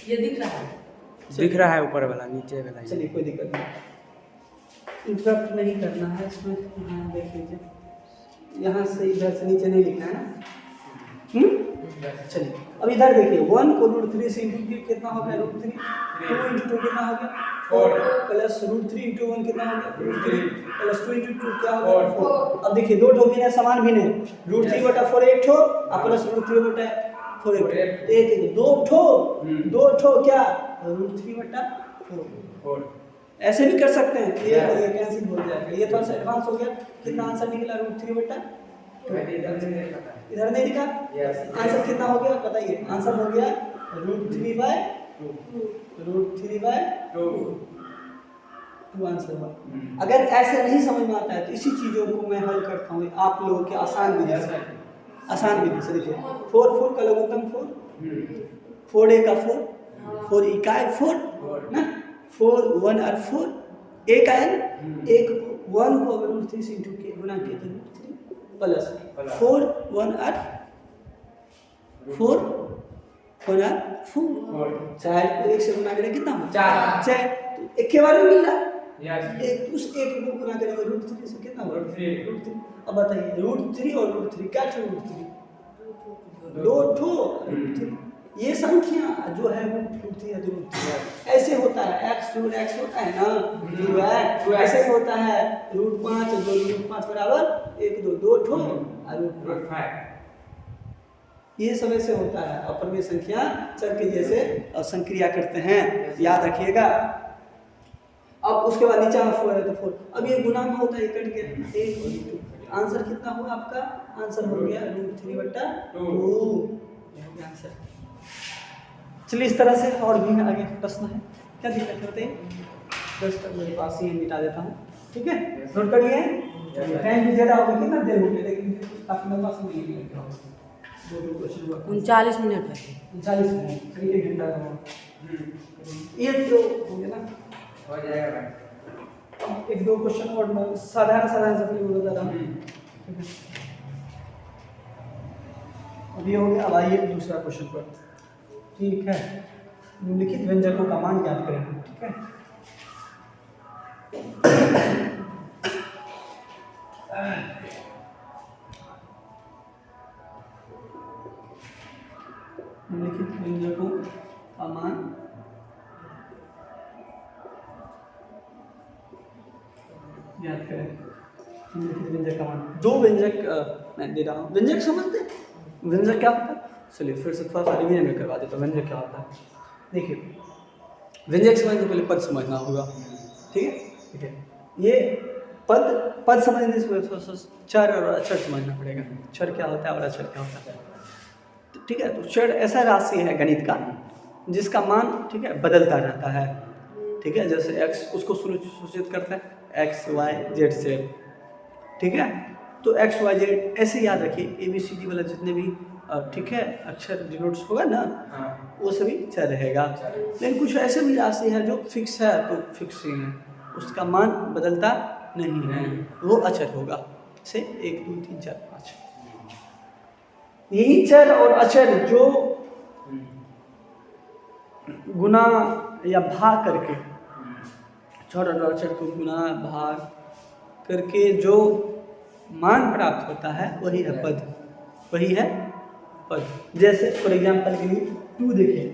ये दिख रहा है ऊपर वाला नीचे वाला। चलिए कोई दिक्कत नहीं, इंटरप्ट नहीं करना है इसमें। हाँ देख लीजिए यहाँ से इधर से नीचे नहीं लिखना है ना। चलिए अब इधर देखिए 1 को √3 से इंटू कितना हो गया √3, 2 इंटू 2 कितना हो गया 4 प्लस √3 इंटू 1 कितना हो गया √3 प्लस 2 इंटू 2 क्या हो गया 4। अब देखिए 2 ठो भी है समान भी नहीं, √3 बटा 4 एक ठो और प्लस √3 बटा 4 एक 2 ठो क्या √3 बटा 4। ऐसे भी कर सकते हैं, ये कैंसिल हो जाएगा, ये थोड़ा सा एडवांस हो गया। कितना आंसर निकला √3 बटा, इधर नहीं दिखा आंसर कितना हो गया बताइए, आंसर हो गया √3/2 आंसर हुआ। अगर ऐसे नहीं समझ में आता है तो इसी चीज़ों को मैं हल करता हूँ आप लोगों के आसान विधि से देखिए 4 का लघुत्तम 4 एक का 4 इकाई 4 ना 4 1 और 4 एक आया एक 1 को अगर √3 से इंटू के गुना किया तो √3 प्लस 4 1 और 4 चार को एक से गुना करें कितना हो 4 तो एक के बार में मिल रहा एक उस एक को गुना करेंगे √3 से कितना होगा √3। अब बताइए √3 और √3 क्या ठो √3 2 ठो √3, ये संख्या जो है वो √3 है √3 ऐसे होता है x होता है ना 2 ऐसे होता है √5 जो √5 बराबर 1 2 ठो और √5 ये सब ऐसे होता है। अपरमेय संख्या चर के जैसे संक्रिया करते हैं, याद रखिएगा। अब उसके बाद नीचे 4 है तो 4, अब ये गुना में होता है कट के 1 और 2, आंसर कितना हुआ आपका, आंसर हो गया √3/2 आंसर। चलिए इस तरह से और भी आगे प्रश्न है, क्या दिक्कत होते हैं 10 तक मेरे पास ही मिटा देता हूँ, ठीक है नोट कर लिए। टाइम भी ज़्यादा होगा, कितना देर हो गया लेकिन काफ़ी लंबा समय लगेगा, 39 मिनट है 39 मिनट 1 घंटा का ये तो हो गया ना, हो जाएगा भाई। अब 1-2 क्वेश्चन और मैं साधारण सा भी बता रहा हूँ। अब ये हो गया, अब आइए दूसरा क्वेश्चन पर, ठीक है। निम्नलिखित व्यंजकों का मान ज्ञात करें, ठीक है। निम्नलिखित व्यंजकों का मान ज्ञात करें। निम्नलिखित व्यंजक का मान, 2 व्यंजक मैं दे रहा हूँ। व्यंजक समझते हैं, व्यंजक क्या होता है, चलिए फिर से थोड़ा सा रिवीजन में करवा देता हूँ व्यंजक क्या होता है। देखिए व्यंजक समझने से पहले पद समझना होगा, ठीक है। ठीक है, ये पद समझने से पहले थोड़ा सा चर और अक्षर समझना पड़ेगा। चर क्या होता है और अक्षर क्या होता है, ठीक है। तो चर ऐसा राशि है गणित का जिसका मान, ठीक है, बदलता रहता है, ठीक है। जैसे एक्स उसको सूचित करते हैं एक्स वाई जेड से, ठीक है। तो एक्स वाई जेड ऐसे याद रखिए, ए बी सी डी वाला जितने भी ठीक है अक्षर डिनोट्स होगा ना, वो सभी चर रहेगा। लेकिन कुछ ऐसे भी राशि है जो फिक्स है, तो फिक्स ही है, उसका मान बदलता नहीं है, वो अचर होगा। से 1 2 3 4 5 यही चर और अचर जो गुना या भाग करके, चर और अचर को गुना भाग करके जो मान प्राप्त होता है वही है पद, वही है पद। जैसे फॉर एग्जाम्पल के लिए 2 देखिए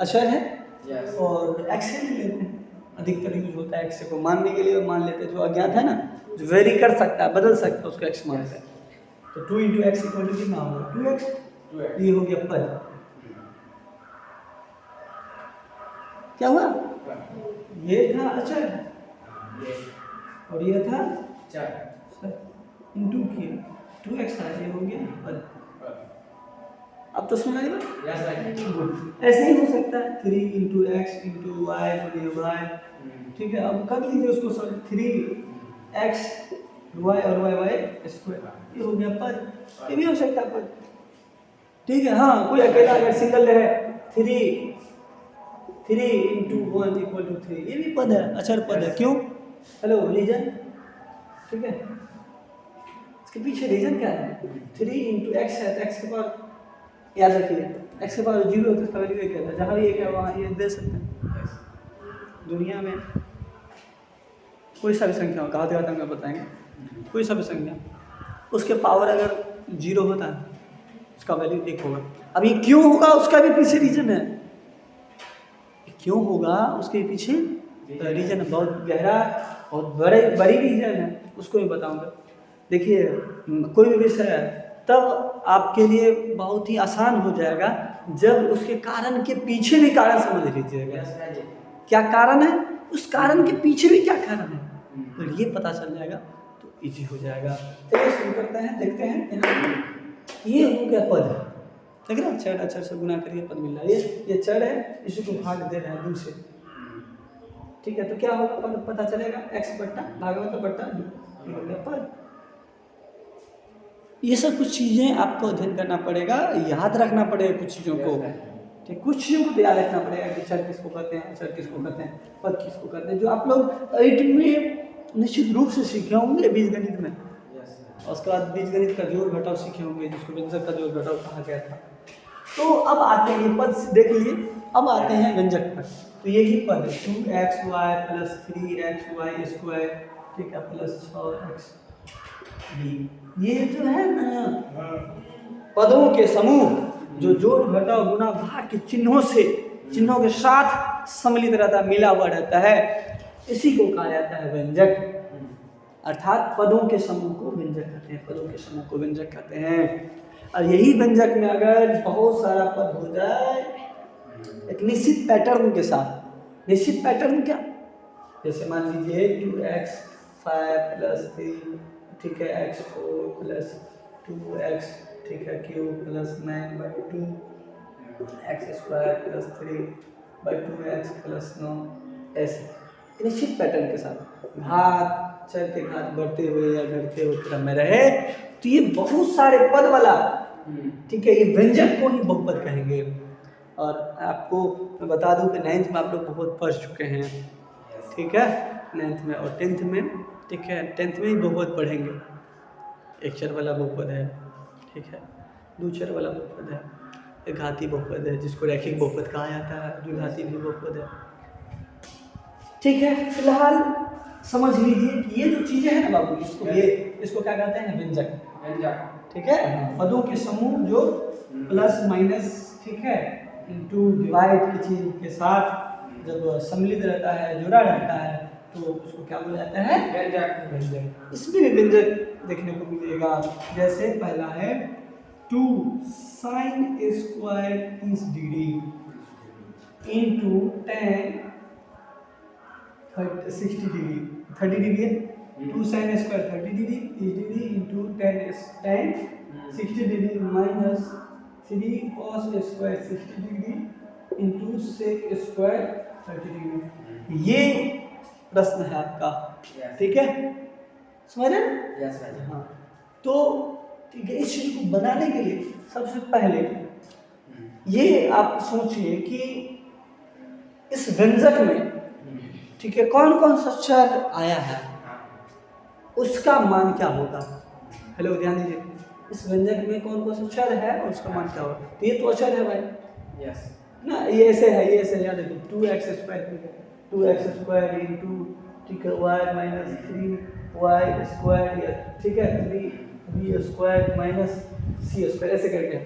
अक्षर है और एक्स से लेते हैं, अधिकतर यूज होता है एक्स को मानने के लिए, और मान लेते हैं जो अज्ञात है ना, जो वेरी कर सकता है, बदल सकता है, उसको एक्स मानते हैं। तो 2 × x = कितना होगा 2x, ये हो गया पद। क्या हुआ, ये था अचर और ये था चर, इंटू किया 2x था, ये हो गया पद। अब तो सुना है ना, ऐसे ही हो सकता है 3 × x × y × y, ठीक है। अब कर लीजिए उसको 3x y और y स्क्वायर, ये हो गया पद, ये भी हो सकता है पद, ठीक है। हाँ, कोई अकेला अगर सिंगल है 3 × 1 = 3, ये भी पद है, अचर पद है। क्यों, हेलो रीजन, ठीक है, इसके पीछे रीजन क्या है, 3 × x है तो x के पावर याद रखिए, x के पावर 0 तो इसका वैल्यू क्या है, जहाँ भी एक है वहाँ ये दे सकते हैं। दुनिया में कोई सा भी संख्या हो, घात घातांक में बताएंगे, कोई सा भी संख्या उसके पावर अगर 0 होता है उसका वैल्यू 1 होगा। अब ये क्यों होगा उसका भी पीछे रीजन है, क्यों होगा उसके पीछे रीजन है, बहुत गहरा, बहुत बड़ी रीजन है, उसको मैं बताऊंगा। देखिए कोई भी विषय है तब आपके लिए बहुत ही आसान हो जाएगा जब उसके कारण के पीछे भी कारण समझ लीजिएगा, क्या कारण है, उस कारण के पीछे भी क्या कारण है, तो ये पता चल जाएगा तो इजी हो जाएगा। चलिए शुरू करते हैं, देखते हैं। ये हो गया पद, ठीक है ना, चर अचर से गुना करिए पद मिल रहा है, ये चर है, इसी को भाग दे रहे हैं 2 से, ठीक है। तो क्या होगा, पद पता चलेगा, x बट्टा भागवत बट्टा 2, ये हो गया पद। ये सब कुछ चीज़ें आपको अध्ययन करना पड़ेगा, याद रखना पड़ेगा कुछ चीज़ों को, ठीक, कुछ चीज़ों को याद रखना पड़ेगा कि चर किसको कहते हैं, अचर किसको कहते हैं, पद किसको कहते हैं, जो आप लोग 8 में निश्चित रूप से सीखे होंगे बीजगणित में, और उसके बाद बीजगणित का जोड़ घटाव सीखे होंगे, जिसको व्यंजक का जोड़ घटाव कहा गया था। तो अब आते हैं, ये पद देख लिए, अब आते हैं व्यंजक पर। तो यही पद है 2xy + 3xy², ठीक है, + 6x, ये जो है ना पदों के समूह जो जोड़ घटाव गुना भाग के चिन्हों के साथ सम्मिलित रहता है, मिला हुआ रहता है, इसी को कहा जाता है व्यंजक। अर्थात पदों के समूह को व्यंजक कहते हैं, पदों के समूह को व्यंजक कहते हैं। और यही व्यंजक में अगर बहुत सारा पद हो जाए एक निश्चित पैटर्न के साथ, निश्चित पैटर्न क्या, जैसे मान लीजिए 2x5 + 3, ठीक है, x4 + 2x, ठीक है, क्यूब + 9/2, x² + 3/2x + 9, ऐसे निश्चित पैटर्न के साथ घात चर के घात बढ़ते हुए या घटते हुए क्रम में रहे, तो ये बहुत सारे पद वाला, ठीक है, ये व्यंजक को ही बहुपद कहेंगे। और आपको मैं बता दूं कि 9th में आप लोग बहुत पढ़ चुके हैं, ठीक है, 9th में और 10th में, ठीक है, 10th में ही बहुपद पढ़ेंगे। एक चर वाला बहुपद है, ठीक है, 2 चर वाला बहुपद है, एक घाती बहुपद है जिसको रैखिक बहुपद कहा जाता है, द्विघाती भी बहुपद है, ठीक है। फिलहाल समझ लीजिए कि ये जो चीज़ें हैं ना बाबू, इसको क्या कहते हैं, व्यंजक, ठीक है। पदों के समूह जो प्लस माइनस, ठीक है, इंटू डिवाइड की चीज के साथ जब सम्मिलित रहता है, जुड़ा रहता है, तो उसको क्या बोला जाता है, व्यंजक। इसमें भी व्यंजक देखने को मिलेगा, जैसे पहला है 2 sine square 30 degree into 60 degree 30 degree है 2 sine square 30 degree 30 degree into 10 60 degree minus 3 cos square 60 degree into sec square 30 degree. ये प्रश्न है आपका, ठीक है, समझ रहे हैं? यस भाई। हाँ, तो ठीक है, इस चीज को बनाने के लिए सबसे पहले ये आप सोचिए कि इस व्यंजक में, ठीक है, कौन कौन सा चर आया है, उसका मान क्या होगा। हेलो, ध्यान दीजिए, इस व्यंजक में कौन कौन सा चर है और उसका मान क्या होगा। तो ये तो अचर है भाई, यस ना, ये ऐसे है, ये ऐसे याद रखिए, 2x square 2x square into, ठीक है, y माइनस 3y स्क्वायर, ठीक है, 3b square minus c square, ऐसे करके।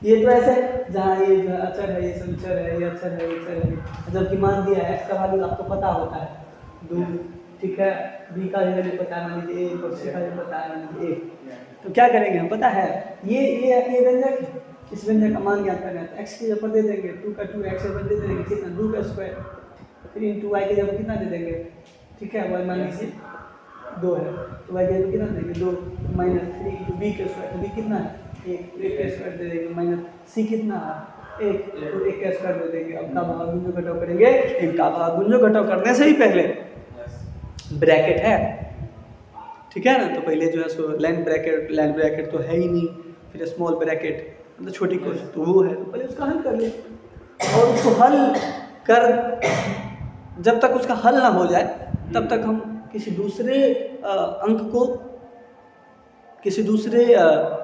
ये तो ऐसे जहाँ ये जो अचर है, ये सब चर है, ये अचर है, ये चर है, जबकि मान दिया है x का वैल्यू आपको पता होता है 2, ठीक है, b का वैल्यू पता है मान लीजिए 1 और c का वैल्यू पता है मान लीजिए 1। तो क्या करेंगे हम, पता है ये व्यंजक है, इस व्यंजक का मान ज्ञात करना है तो x की जगह पर दे देंगे 2 का 2 x पर दे देंगे कितना 2 का स्क्वायर, फिर इंटू y की जगह कितना दे देंगे, ठीक है, y मान लीजिए 2 है तो y की जगह कितना देंगे 2 माइनस 3 इंटू b का स्क्वायर, तो b कितना है 1, 1 का स्क्वायर दे देंगे माइनस c कितना है 1, तो 1 का स्क्वायर दे देंगे। अब का भागुंजो घटाव करेंगे, इनका भागुंजो घटाव करने से ही पहले ब्रैकेट है, ठीक है ना, तो पहले जो है सो लाइन ब्रैकेट तो है ही नहीं, फिर स्मॉल ब्रैकेट मतलब छोटी कोश तो वो है, तो पहले उसका हल कर ले, और उसको हल कर, जब तक उसका हल ना हो जाए तब तक हम किसी दूसरे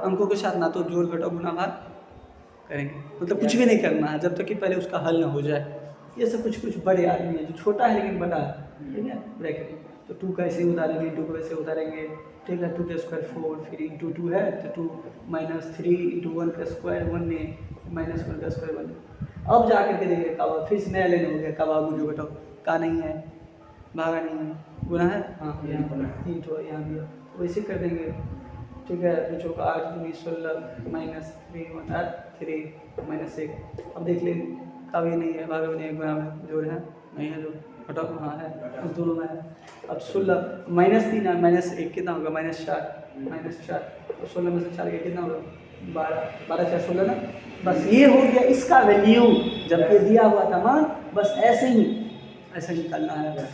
अंकों के साथ ना तो जोड़ घटाव गुणा भाग करेंगे, मतलब कुछ भी नहीं करना है जब तक कि पहले उसका हल ना हो जाए। ये सब कुछ बड़े आदमी है जो छोटा है लेकिन बड़ा है, ठीक है, ब्रैकेट तो 2 का ऐसे उतारेंगे, 2 को ऐसे उतारेंगे, ठीक है, 2 का स्क्वायर 4, फिर इंटू 2 है तो 2 माइनस 3 इंटू 1 का स्क्वायर 1 में माइनस 1 का स्क्वायर 1। अब जा करके देखिए का फिर से नया लेने हो गया, का भागुंजो घटाव का नहीं है, भागा नहीं है, गुना है, हाँ यहाँ 3 तो यहाँ दिया, वैसे कर देंगे, ठीक है, 2 का 8 2 16 माइनस 3 1 3 माइनस 1। अब देख लें का भी नहीं है, भागा भी नहीं है, गुना में जोड़ है नहीं है, जो घटाव हाँ है, उस दोनों में है। अब 16 माइनस 3 है, माइनस 1 कितना होगा माइनस 4 और 16 में से 4 गया कितना होगा 12 4 16 ना, बस ये हो गया इसका वैल्यू, जब ये दिया हुआ था मान, बस ऐसे निकालना है।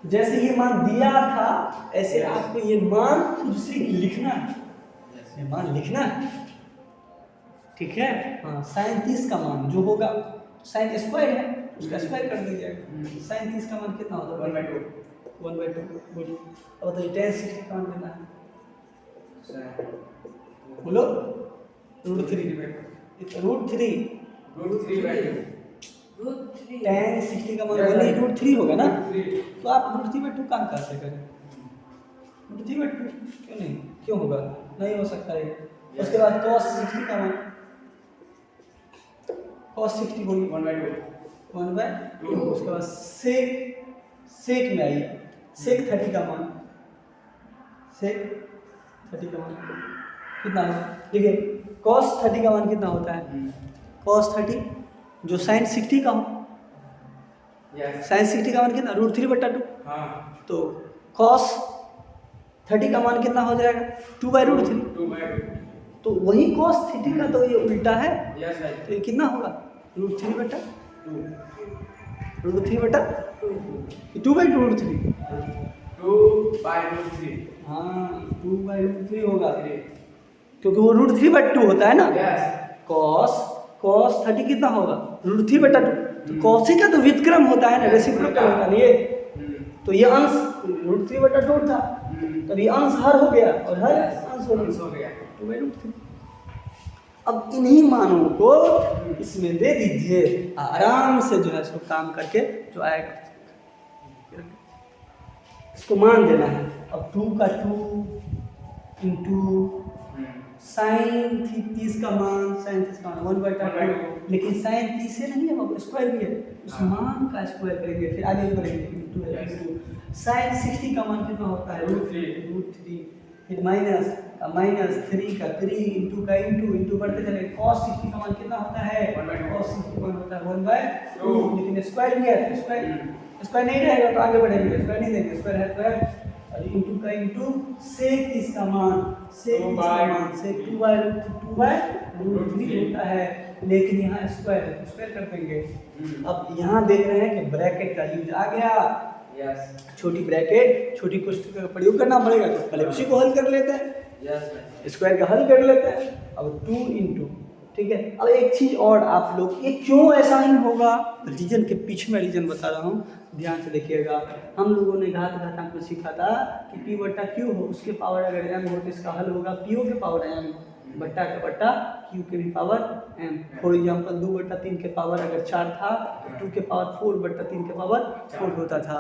जैसे ये मान दिया था ऐसे आपको ये मान खुद से लिखना है, ये मान लिखना है, ठीक है, हाँ, साइन 30 का मान जो होगा, साइन स्क्वायर है उसका स्क्वायर कर दीजिएगा, साइन 30 का मान कितना होता है 1/2 बोलिए। अब बताइए tan 60 का मान कितना है, बोलो √3 tan 60 का मान बोलिए √3 होगा ना, तो आप √3/2 काम कैसे करें, √3/2 क्यों नहीं, क्यों होगा, नहीं हो सकता है। उसके बाद cos 60 का मान, cos 60 बोलिए 1/2, उसके बाद सेक में आइए, सेक 30 का मान, सेक 30 का मान कितना है, देखिए cos 30 का मान कितना होता है, cos 30 जो sin 60 का हो, sin 60 का मान कितना √3/2, तो cos 30 का मान कितना हो जाएगा 2/√3, तो वही cos 30 का तो ये उल्टा है, तो ये कितना होगा √3/2 हाँ 2/√3 होगा, क्योंकि वो √3/2 होता है ना, cos 30 कितना होगा √3/2, तो cos का तो व्युत्क्रम होता है ना, रेसिप्रोकल होता है ये, तो ये अंश √3/2 था, तब ये अंश हर हो गया और हर अंश हो गया 2/√3। अब इन्हीं मानों को इसमें दे दीजिए, आराम से जो है इसको काम करके जो आएगा इसको मान देना है। अब 2 का 2 इंटू साइन 30 का मान, साइन 30 का मान 1/2, लेकिन साइन 30 से नहीं है, वो स्क्वायर भी है, उस मान का स्क्वायर करेंगे, फिर आगे बढ़ेंगे इंटू साइन 60 का मान कितना होता है √3, फिर माइनस 3 का 3 इंटू का इंटू बढ़ते चले। cos 60 का मान कितना होता है? cos 60 मान होता है 1/2, लेकिन स्क्वायर भी है, स्क्वायर नहीं रहेगा तो आगे बढ़ेंगे, स्क्वायर नहीं देंगे, स्क्वायर है स्क्वायर, और इंटू का इंटू sec इसका मान sec 2/√3 होता है, लेकिन यहाँ स्क्वायर है तो स्क्वायर कर देंगे। अब यहाँ देख रहे हैं कि ब्रैकेट का यूज आ गया। यस छोटी ब्रैकेट छोटी कोष्ठक का प्रयोग करना पड़ेगा, तो पहले उसी को हल कर लेते हैं, यस स्क्वायर का हल कर लेते हैं। अब 2 इंटू, ठीक है। अब एक चीज और आप लोग, ये क्यों ऐसा नहीं होगा, रीजन के पीछे मैं रीजन बता रहा हूँ, ध्यान से देखिएगा। हम लोगों ने घातांक में सीखा था कि p बट्टा q हो, उसके पावर अगर m हो तो इसका हल होगा p के पावर m बट्टा का बट्टा q के भी पावर m। फॉर एग्जाम्पल 2/3 के पावर अगर 4 था तो 2 के पावर 4/3 के पावर 4 होता था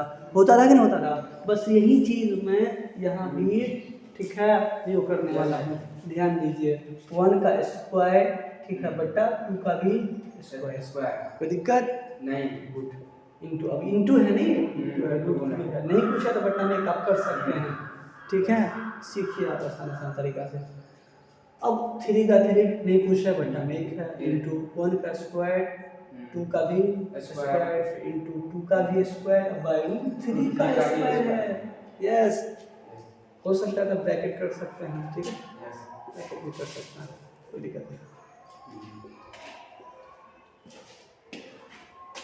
कि नहीं होता था? बस यही चीज मैं यहाँ भी, ठीक है, ये करने वाला हूँ, ध्यान दीजिए। 1 का स्क्वायर, ठीक है, बट्टा 2 का भी स्क्वायर, कोई दिक्कत नहीं। गुड इंटू, अब इंटू है नहीं, नहीं पूछा तो बट्टा में आप कर सकते हैं, ठीक है, सीखिए आप आसान तरीका से। अब 3 का 3 नहीं पूछा, बट्टा में 1 है, इंटू 1 का स्क्वायर, 2 का भी स्क्वायर, इंटू 2 का भी स्क्वायर, बाय 3 का स्क्वायर है। यस, हो सकता है तो ब्रैकेट कर सकते हैं, ठीक है, ब्रैकेट भी कर सकते हैं, कोई दिक्कत नहीं।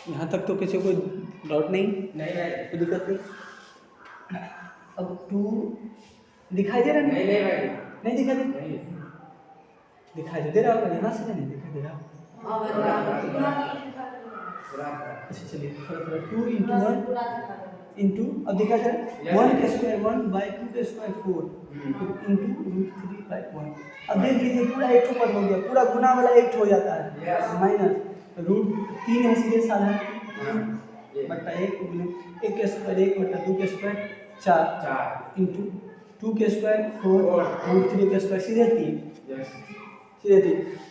यहाँ तक तो किसी को डाउट नहीं, कोई दिक्कत नहीं। अब 2 दिखाई दे रहा है? नहीं दिखाई दे, दिखाई दे रहा होगा, यहाँ से नहीं दिखाई दे रहा। अच्छा चलिए, थोड़ा 2 इंटू 1 इंटू, अब दिखा दे 1 का स्क्वायर 1/2 का स्क्वायर 4 इंटू √3/1। अब देख लीजिए पूरा एक पद हो गया, पूरा गुना वाला एक हो जाता है, माइनस √3 है सीधे साधारण बट्टा 1 के स्क्वायर 1/2 के स्क्वायर 4 इंटू 2 के स्क्वायर 4 √3 के स्क्वायर सीधे 3। तो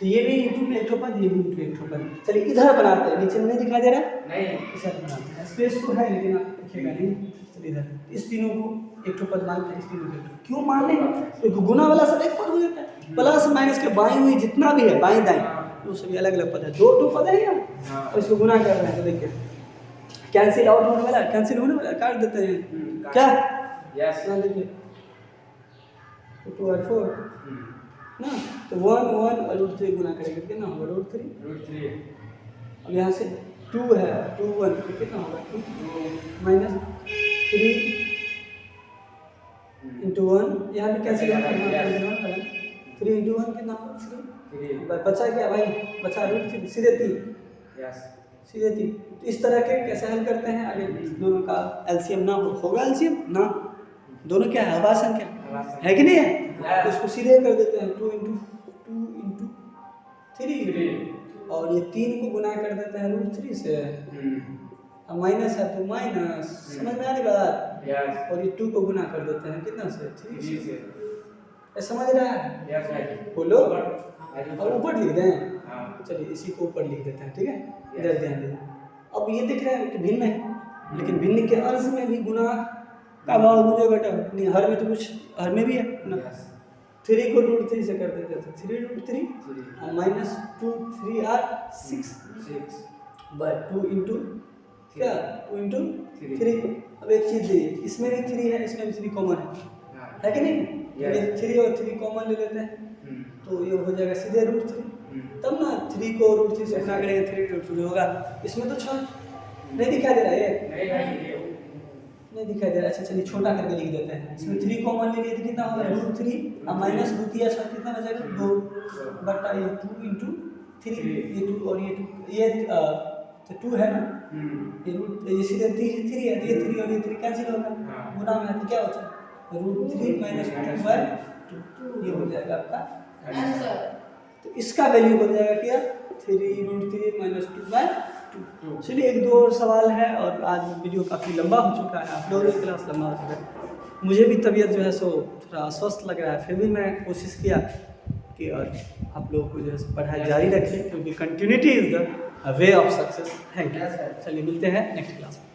ये भी इंटू में एक पद, ये भी इंटू एक पद। चलिए इधर बनाते हैं, नीचे में नहीं दिखाई दे रहा, नहीं इधर बनाते हैं, स्पेस तो है लेकिन आप दिखेगा नहीं। चलिए इधर इस तीनों को एक पद मानते हैं, इस तीनों को क्यों मान लें? तो गुना वाला सब एक पद हो जाता है, प्लस माइनस के बाईं हुई जितना भी है बाईं दाईं वो सभी अलग अलग पद है, दो पद है ना, और इसको गुना कर रहे हैं। तो देखिए कैंसिल आउट होने वाला, कैंसिल होने वाला, काट देते हैं क्या? यस ना देखिए 2 और 4 ना, तो 1 और √3 गुना करेंगे कितना होगा? √3। अब यहाँ से 2 है, 2 1 तो कितना होगा? 2 माइनस 3 इंटू 1, यहाँ भी कैंसिल होगा, 3 इंटू 1 कितना होगा? 3। बचा क्या भाई? बचा √3, सीधे 3, सीधे 3। तो इस तरह के कैसे हल करते हैं? अगर दोनों का एलसीएम ना होगा, एलसीएम ना, दोनों क्या है? आवाज संख्या है कि नहीं है? तो इसको सीधे कर देते हैं, 2 इंटू 3 और ये 3 को गुना कर देते हैं √3 से। अब माइनस है तो माइनस, समझ में आ रही बात? और ये 2 को गुना कर देते हैं कितना से? 3 से। समझ रहा है? बोलो, और ऊपर लिख दें, चलिए इसी को ऊपर लिख देते हैं, ठीक है, इधर ध्यान दें। अब ये दिख रहा है कि भिन्न है, लेकिन भिन्न के अंश में भी गुना का भाव मुझे बेटा नहीं, हर में तो कुछ हर में भी है ना। 3 को √3 से कर देते थे, 3 √3 माइनस 2 3 आर 6 बाय 2 इंटू क्या? 2 इंटू 3। अब एक चीज देखिए, इसमें भी 3 है, इसमें भी 3 कॉमन है कि नहीं? ये 3 और 3 कॉमन ले लेते हैं तो ये हो जाएगा सीधे √3। तब ना 3 को √3 से गुना करेंगे 3 होगा। इसमें तो 6 नहीं दिखाई दे रहा है, नहीं दिखाई दे रहा। अच्छा चलिए छोटा करके लिख देते हैं, इसमें 3 कॉमन ले लिए तो कितना होगा? √3 अब माइनस 2 3 6 कितना बचेगा? 2 बट्टा ये 2 इंटू 3, ये 2 और ये 2, ये तो 2 है ना, ये सीधे 3 है, ये 3 और ये 3 कैंसिल होगा, गुना में तो क्या बचा? √3 माइनस 2/2, ये हो जाएगा आपका आंसर। तो इसका वैल्यू हो जाएगा क्या? 3 √3 माइनस 2/2। चलिए 1 2 और सवाल है, और आज वीडियो काफ़ी लंबा हो चुका है, आप लोगों की क्लास लंबा हो चुका है, मुझे भी तबीयत जो है सो थोड़ा अस्वस्थ लग रहा है, फिर भी मैं कोशिश किया कि और आप लोगों को जो है पढ़ाई जारी रखें, क्योंकि continuity is the way of success. Thank you. चलिए मिलते हैं नेक्स्ट क्लास में।